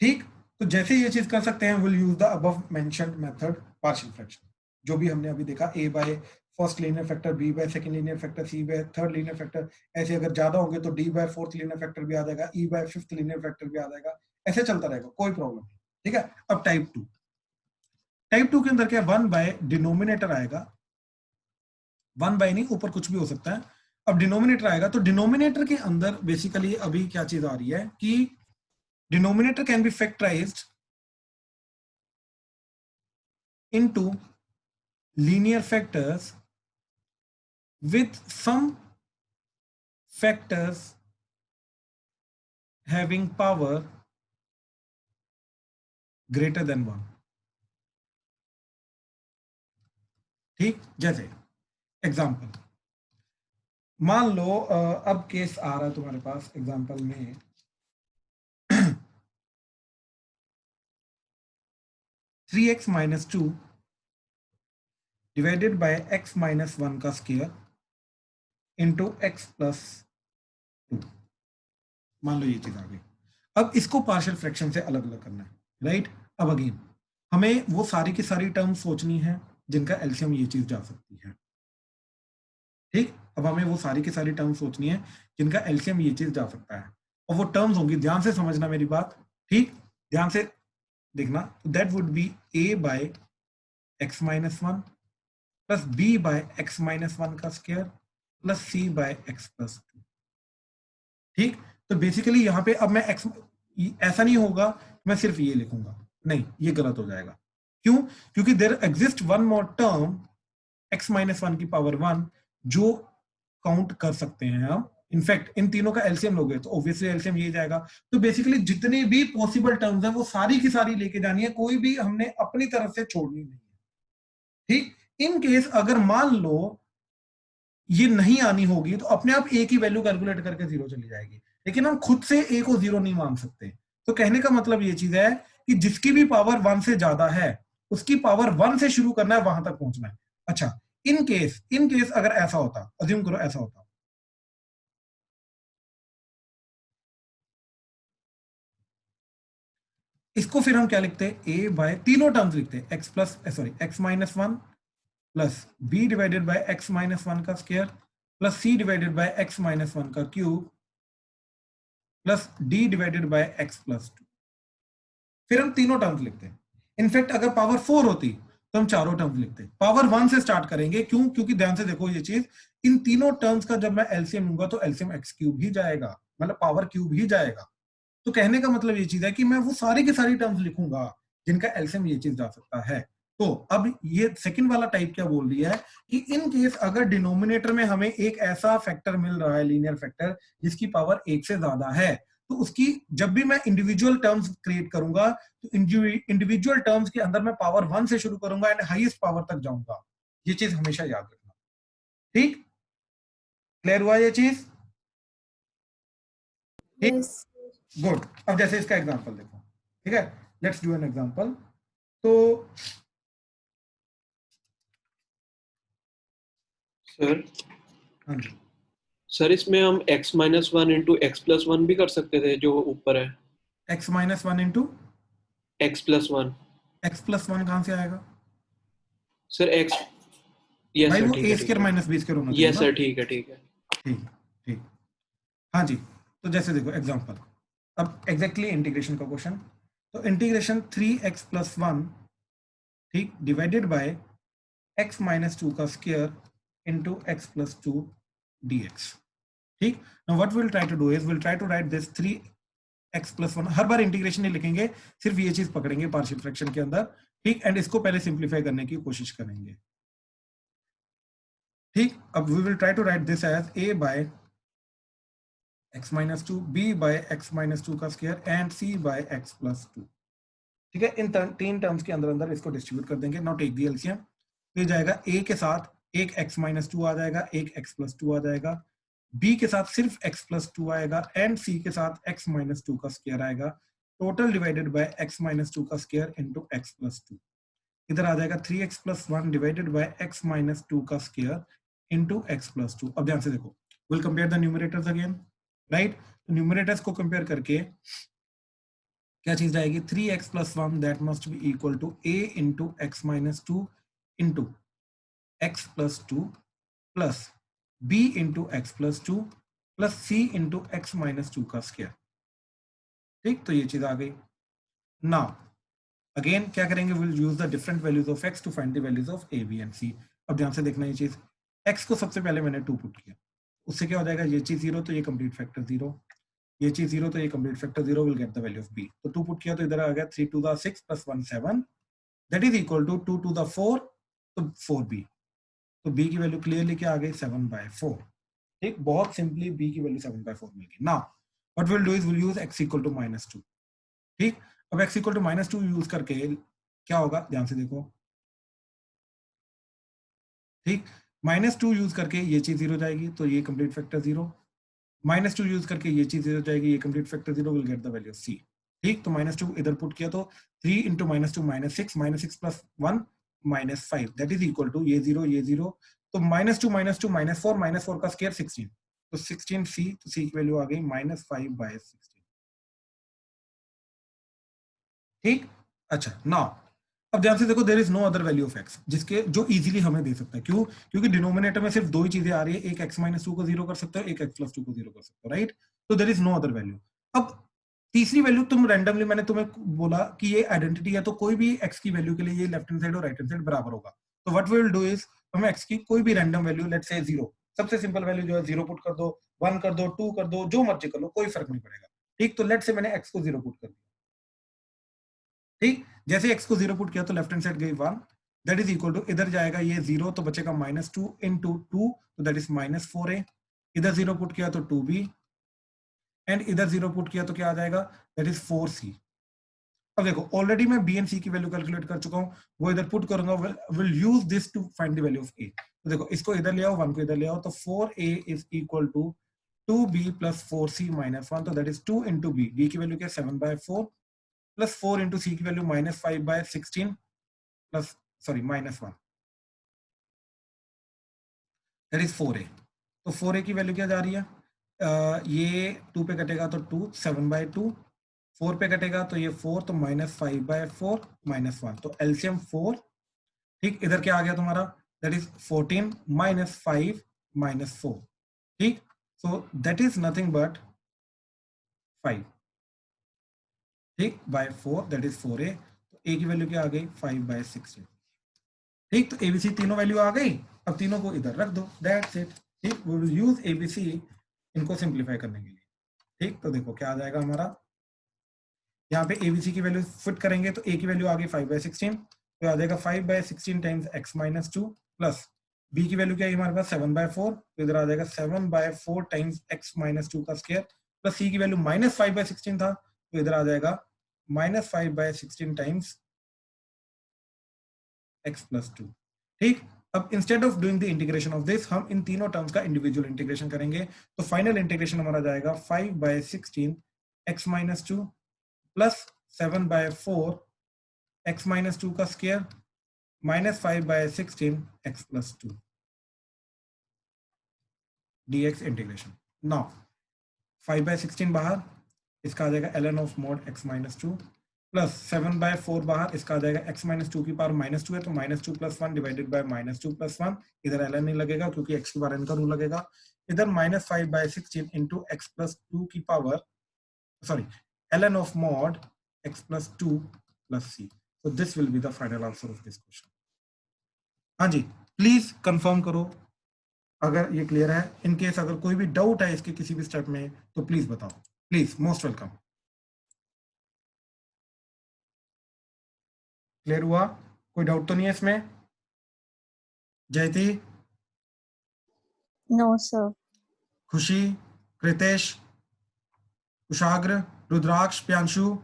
ठीक। तो जैसे ये चीज कर सकते हैं, will use the above mentioned method partial fraction, जो भी हमने अभी देखा, a by first linear factor, b by second linear factor, c by third linear factor. ऐसे अगर ज्यादा होंगे तो d by fourth linear factor भी आ जाएगा, e by fifth linear factor भी आ जाएगा, ऐसे चलता रहेगा, कोई प्रॉब्लम नहीं, ठीक है। अब टाइप 2, टाइप 2 के अंदर क्या, 1 बाय डिनोमिनेटर आएगा, 1 बाय नहीं, ऊपर कुछ भी हो सकता है। अब डिनोमिनेटर आएगा, तो डिनोमिनेटर के अंदर बेसिकली अभी क्या चीज आ रही है कि denominator can be factorised into linear factors with some factors having power greater than 1, ठीक। जैसे एग्जांपल मान लो, अब केस आ रहा है तुम्हारे पास एग्जांपल में 3x - 2 डिवाइडेड बाय x - 1 का स्क्वायर इंटू x + 2, मान लो ये चीज आ गई। अब इसको पार्शियल फ्रैक्शन से अलग अलग करना है, राइट। अब अगेन हमें वो सारी की सारी टर्म सोचनी है जिनका एलसीएम ये चीज जा सकती है, ठीक। अब हमें वो सारी की सारी टर्म सोचनी है जिनका एलसीएम ये चीज जा सकता है, और वो टर्म्स होंगी, ध्यान से समझना मेरी बात, ठीक, ध्यान से देखना। That would be a by x - 1 plus b by x minus one का square plus c by x plus two. ठीक, तो बेसिकली यहाँ पे अब मैं एक्स, ऐसा नहीं होगा मैं सिर्फ ये लिखूंगा, नहीं ये गलत हो जाएगा। क्यों? क्योंकि there exist one more term x minus one की पावर वन जो काउंट कर सकते हैं हम। इनफैक्ट इन तीनों का एलसीएम लोगे तो ऑब्वियसली एलसीएम ये जाएगा। तो बेसिकली जितनी भी पॉसिबल टर्म्स हैं वो सारी की सारी लेके जानी है, कोई भी हमने अपनी तरफ से छोड़नी नहीं है। ठीक, इन केस अगर मान लो ये नहीं आनी होगी तो अपने आप ए की वैल्यू कैलकुलेट करके जीरो चली जाएगी, लेकिन हम खुद से ए को जीरो नहीं मान सकते। तो कहने का मतलब ये चीज है कि जिसकी भी पावर वन से ज्यादा है उसकी पावर वन से शुरू करना है, वहां तक पहुंचना है। अच्छा, इन केस अगर ऐसा होता, अज्यूम करो ऐसा होता, इसको फिर हम क्या लिखते हैं, ए बाय तीनों टर्म्स लिखते हैं, x plus sorry x minus one plus B divided by x minus one का square plus C divided by x minus one का cube plus D divided by x plus two. फिर हम तीनों टर्म्स लिखते हैं। इनफैक्ट अगर पावर फोर होती तो हम चारों टर्म्स लिखते हैं। पावर वन से स्टार्ट करेंगे, क्यों? क्योंकि ध्यान से देखो ये चीज, इन तीनों टर्म्स का जब मैं एलसीएम लूंगा तो एलसीएम एक्स क्यूब ही जाएगा, मतलब पावर क्यूब ही जाएगा। तो कहने का मतलब ये चीज है कि मैं वो सारी की सारी टर्म्स लिखूंगा जिनका एलसीएम ये चीज जा सकता है। तो अब ये सेकंड वाला टाइप क्या बोल रही है कि इन केस अगर डिनोमिनेटर में हमें एक ऐसा फैक्टर मिल रहा है, लीनियर फैक्टर, जिसकी पावर एक से ज्यादा है, तो उसकी जब भी मैं इंडिविजुअल टर्म्स क्रिएट करूंगा तो इंडिविजुअल टर्म्स के अंदर मैं पावर वन से शुरू करूंगा एंड हाईएस्ट पावर तक जाऊंगा। ये चीज हमेशा याद रखना। ठीक, क्लियर हुआ ये चीज? Yes good. अब जैसे इसका एग्जांपल देखो, ठीक है, लेट्स डू एन एग्जांपल। तो सर हाँ जी, सर इसमें हम x minus one into x plus one भी कर सकते थे जो ऊपर है, x minus one into x plus one. X plus one कहां से आएगा सर x, यस भाई? सर वो ठीक ए है ठीक स्क्वायर है, माइनस बी स्क्वायर होना चाहिए यस ना। सर ठीक है ठीक है। ठीक ठीक, हाँ जी। तो जैसे देखो एग्जांपल, अब एग्जैक्टली इंटीग्रेशन का क्वेश्चन। तो इंटीग्रेशन 3x प्लस वन, ठीक, divided by x minus two का square into x plus two dx। ठीक, now what will try to do is will try to write this 3x plus one. हर बार इंटीग्रेशन नहीं लिखेंगे, सिर्फ ये चीज पकड़ेंगे पार्शियल फ्रैक्शन के अंदर। ठीक, एंड इसको पहले सिंप्लीफाई करने की कोशिश करेंगे। ठीक, अब we will try to write this as a by x minus two, b by x minus two का square and c by x plus two. ठीक है, इन तीन टर्म्स के अंदर अंदर इसको डिस्ट्रीब्यूट कर देंगे। नॉट टेक दी एलसीएम, तो ये जाएगा a के साथ एक x माइनस टू आ जाएगा, एक x प्लस टू आ जाएगा, b के साथ सिर्फ x प्लस टू आएगा एंड c के साथ x माइनस टू का स्क्वायर आएगा, total divided by x minus two का square into x plus two. इधर आ जाएगा 3x plus one divided by x minus two का square into x plus two. अब ध्यान से देखो, will compare the numerators again, right? तो न्यूमरेटर्स को कंपेयर करके क्या चीज आएगी, 3x plus one that must be equal to a into x minus two into x plus two plus b into x plus two plus c into x minus two का स्क्वायर। ठीक, तो ये चीज आ गई। नाउ अगेन क्या करेंगे, will use the different values of x to find the values of a b and c। अब ध्यान से देखना ये चीज, x को सबसे पहले मैंने 2 पुट किया, उससे क्या हो जाएगा, ये चीज 0 तो ये कंप्लीट फैक्टर 0, ये चीज 0 तो ये complete factor 0, will get the value of b। तो 2 पुट किया तो इधर आ गया 3 to the 6 plus 1 7, that is equal to 2 to the 4, तो 4b। तो b की वैल्यू क्लियरली क्या आ गई, 7/4। ठीक, बहुत सिंपली b की वैल्यू 7/4 मिल गई। Now what will do is will use x equal to -2। ठीक, अब x इक्वल टू -2 यूज करके क्या होगा, ध्यान से देखो। ठीक, -2 यूज करके ये चीज 0 जाएगी तो ये कंप्लीट फैक्टर 0, -2 यूज करके ये चीज 0 जाएगी, ये complete factor 0, will get the value of c। ठीक, तो -2 इधर पुट किया तो 3 into -2 -6 plus 1 -5 that is equal to ये 0 तो -2 -4 का स्क्वायर 16, तो 16c, तो c की वैल्यू आ गई -5/16। ठीक, अच्छा नाउ अब ध्यान से देखो, there is no other value of x जिसके जो इजीली हमें दे सकता है। क्यों? क्योंकि डिनोमिनेटर में सिर्फ दो ही चीजें आ रही है, एक x माइनस टू को 0 कर सकते हो, एक x प्लस टू को 0 कर सकते हो, राइट? तो there is no other value. अब तीसरी वैल्यू तुम रैंडमली, मैंने तुम्हें बोला कि ये आइडेंटिटी है तो कोई भी x की वैल्यू के लिए ये लेफ्ट हैंड साइड और राइट हैंड साइड बराबर होगा, तो what we will do is हमें x की कोई भी रैंडम वैल्यू, लेट्स से 0, सबसे सिंपल वैल्यू जो है 0 पुट कर दो, 1 कर दो, 2 कर दो, जो मर्जी कर लो, कोई फर्क नहीं पड़ेगा। ठीक, तो लेट्स से मैंने x को 0 पुट कर दिया। ठीक, जैसे x को 0 पुट किया तो लेफ्ट हैंड साइड गई 1, दैट इज इक्वल टू, इधर जाएगा ये 0 तो बचेगा -2 into 2, तो दैट इज -4a, इधर 0 पुट किया तो 2b, एंड इधर 0 पुट किया तो क्या आ जाएगा, दैट इज 4c। अब देखो ऑलरेडी मैं b एंड c की वैल्यू कैलकुलेट कर चुका हूं, वो इधर पुट करूंगा, will use this to find the value of a। तो देखो इसको इधर ले आओ, 1 को इधर ले आओ, तो 4a is equal to 2b plus 4c minus 1, तो दैट इज 2 into b की वैल्यू क्या है 7/4 प्लस 4 into c की value -5/16 plus sorry -1, that is 4a। तो 4a की वैल्यू क्या जा रही है, ये 2 पे कटेगा तो 2, 7/2, 4 पे कटेगा तो ये 4, तो -5/4 -1, तो एलसीएम 4। ठीक, इधर क्या आ गया तुम्हारा, दैट इज 14 -5 -4। ठीक, so that is nothing but 5। ठीक, बाय 4, दैट इज 4a, तो a की वैल्यू क्या आ गई 5/16। ठीक, तो एबीसी तीनों वैल्यू आ गई, अब तीनों को इधर रख दो, दैट्स इट। ठीक, वी विल यूज एबीसी इनको सिंप्लीफाई करने के लिए। ठीक, तो देखो क्या आ जाएगा हमारा, यहाँ पे एबीसी की वैल्यू फिट करेंगे तो a की वैल्यू आ गई 5/16, तो आ जाएगा 5/16 टाइम्स x-2 प्लस b की वैल्यू क्या है हमारे पास 7/4, तो इधर आ जाएगा 7/4 टाइम्स x-2 का स्क्वायर, प्लस c की वैल्यू -5/16 था, तो इधर आ जाएगा -5/16 टाइम्स x+2। ठीक, अब instead of doing the integration of this, हम इन तीनों टर्म्स का इंडिविजुअल इंटीग्रेशन करेंगे, तो फाइनल इंटीग्रेशन हमारा जाएगा 5/16 x-2 प्लस 7/4 x-2 का square -5/16 x+2 dx integration. Now 5/16 बाहर, इसका आ जाएगा ln of mode x-2 plus 7/4 बाहर, इसका आ जाएगा x-2 की पावर -2 है, तो -2 + 1 डिवाइडेड बाय -2 + 1, इधर ln नहीं लगेगा क्योंकि x की बार n का रूल लगेगा, इधर -5/16 इंटू x+2 की power, sorry ln of mode x+2 + c। So this will be the final answer of this question. हाँ जी, प्लीज कंफर्म करो अगर ये क्लियर है। इन केस अगर कोई भी डाउट है इसके किसी भी स्टेप में तो प्लीज बताओ, प्लीज, मोस्ट वेलकम। क्लियर हुआ, कोई डाउट तो नहीं है इसमें? जयती, नो सर। खुशी, कृतेश, कुशाग्र, रुद्राक्ष, प्यांशु,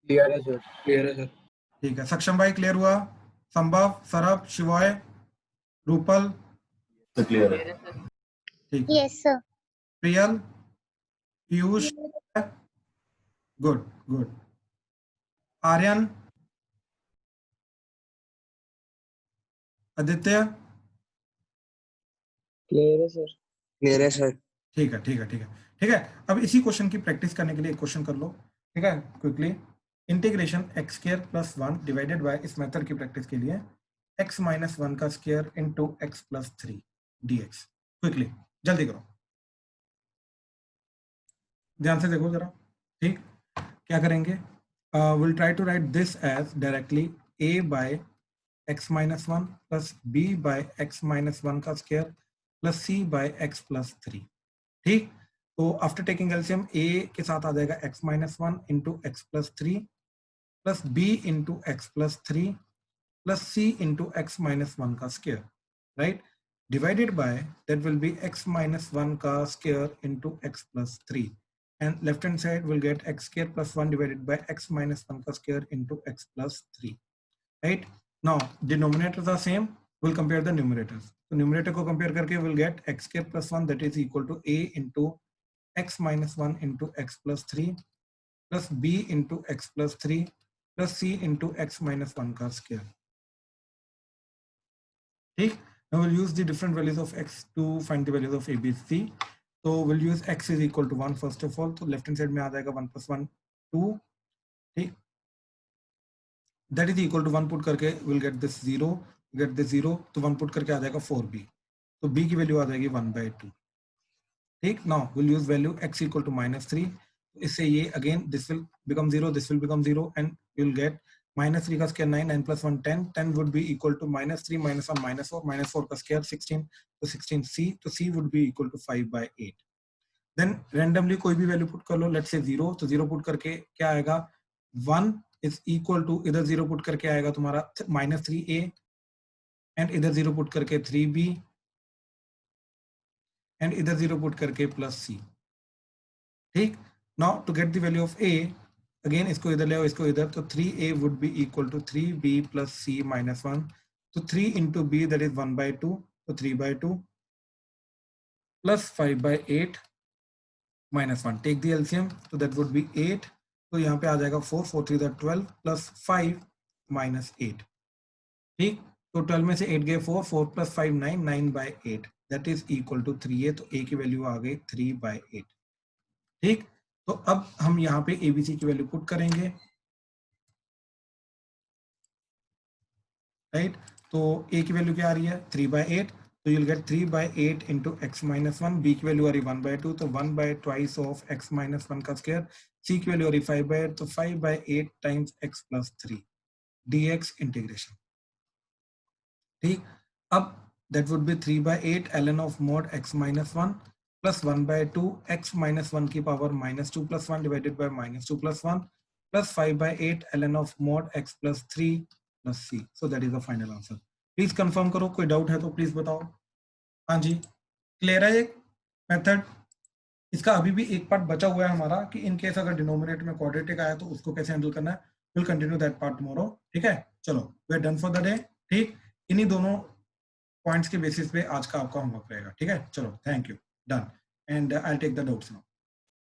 क्लियर है सर। क्लियर है सर। ठीक है। सक्षम भाई क्लियर हुआ? संभव, सरब, शिवॉय, रूपल, क्लियर है। ठीक है। Yes sir. Priyal, Piyush, good good. Aryan, Aditya, clear है सर। क्लियर है सर। ठीक है ठीक है ठीक है ठीक है। अब इसी क्वेश्चन की प्रैक्टिस करने के लिए एक क्वेश्चन कर लो, ठीक है, quickly. Integration x² + 1 divided by, इस मेथड की प्रैक्टिस के लिए x - 1 का square into x + 3 dx। Quickly जल्दी करो, ध्यान से देखो जरा। ठीक, क्या करेंगे, will try to write this as directly a by x - 1 plus b by x - 1 का square plus c by x + 3। ठीक, तो आफ्टर टेकिंग एलसीएम a के साथ आ जाएगा x - 1 into x + 3 plus b into x + 3 plus c into x - 1 का square, right, divided by that will be x - 1 का square into x + 3, and left hand side will get x² + 1 divided by x - 1 का square into x + 3, right? Now denominators are same, we'll compare the numerators. तो numerator को compare करके we'll get x² + 1 that is equal to a into x - 1 into x + 3 plus b into x + 3 plus c into x - 1 का square. ठीक, now we'll use the different values of x to find the values of a, b, c. तो will use x is equal to 1 first of all, तो लेफ्ट हैंड साइड में आ जाएगा 1 + 1 2, ठीक, that is equal to 1 put करके will get this 0, get this 0, तो 1 पुट करके आ जाएगा 4b, तो b की वैल्यू आ जाएगी 1/2। ठीक, now will use value x equal to -3, इससे ये again this will become 0, this will become 0 and you will get -3 का square 9, 9 + 1 10, 10 would be equal to -3 - 1 -4, -4 का स्क्वायर 16, तो 16c, तो c would be equal to 5/8. Then randomly कोई भी वैल्यू पुट कर लो, लेट्स से 0, तो 0 पुट करके क्या आएगा, 1 इज इक्वल टू, इधर 0 पुट करके आएगा तुम्हारा -3a, एंड इधर 0 पुट करके 3b, एंड इधर 0 पुट करके +c. ठीक, now to get the value of a, again इसको इधर ले आओ, इसको इधर, तो 3a would be equal to 3b + c - 1, तो 3 into b, that is 1/2, तो 3/2 plus 5/8 - 1, take the LCM, so that would be 8, तो यहाँ पे आ जाएगा 4, 4 3 12 plus 5 - 8. ठीक, तो 12 में से 8 गए 4, 4 + 5 9, 9/8, that is equal to 3a, तो a की वैल्यू आ गई 3/8. ठीक, तो अब हम यहाँ पे abc की वैल्यू पुट करेंगे, राइट, तो a की वैल्यू क्या आ रही है 3/8, तो you'll get 3/8 into x - 1, b की वैल्यू आ रही 1/2, तो 1/2 of x - 1 का स्क्वायर, c की वैल्यू आ रही 5/8, तो 5/8 times x + 3 dx इंटीग्रेशन. ठीक, अब that would be 3/8 ln of mod x - 1 plus 1/2 x - 1 की power -2 + 1 divided by -2 + 1 plus 5/8 ln of mod x + 3 plus c. So that is the final answer. Please confirm करो, कोई डाउट है तो प्लीज बताओ. हाँ जी, क्लियर है ये मेथड. इसका अभी भी एक पार्ट बचा हुआ है हमारा, कि इन केस अगर डिनोमिनेटर में क्वाड्रेटिक आया तो उसको कैसे हैंडल करना है. Will continue that part tomorrow. ठीक है, चलो we are done for the day. ठीक, इन्हीं दोनों पॉइंट्स के बेसिस पे आज का आपका होमवर्क रहेगा. ठीक है, चलो thank you, done, and I take the doubts now.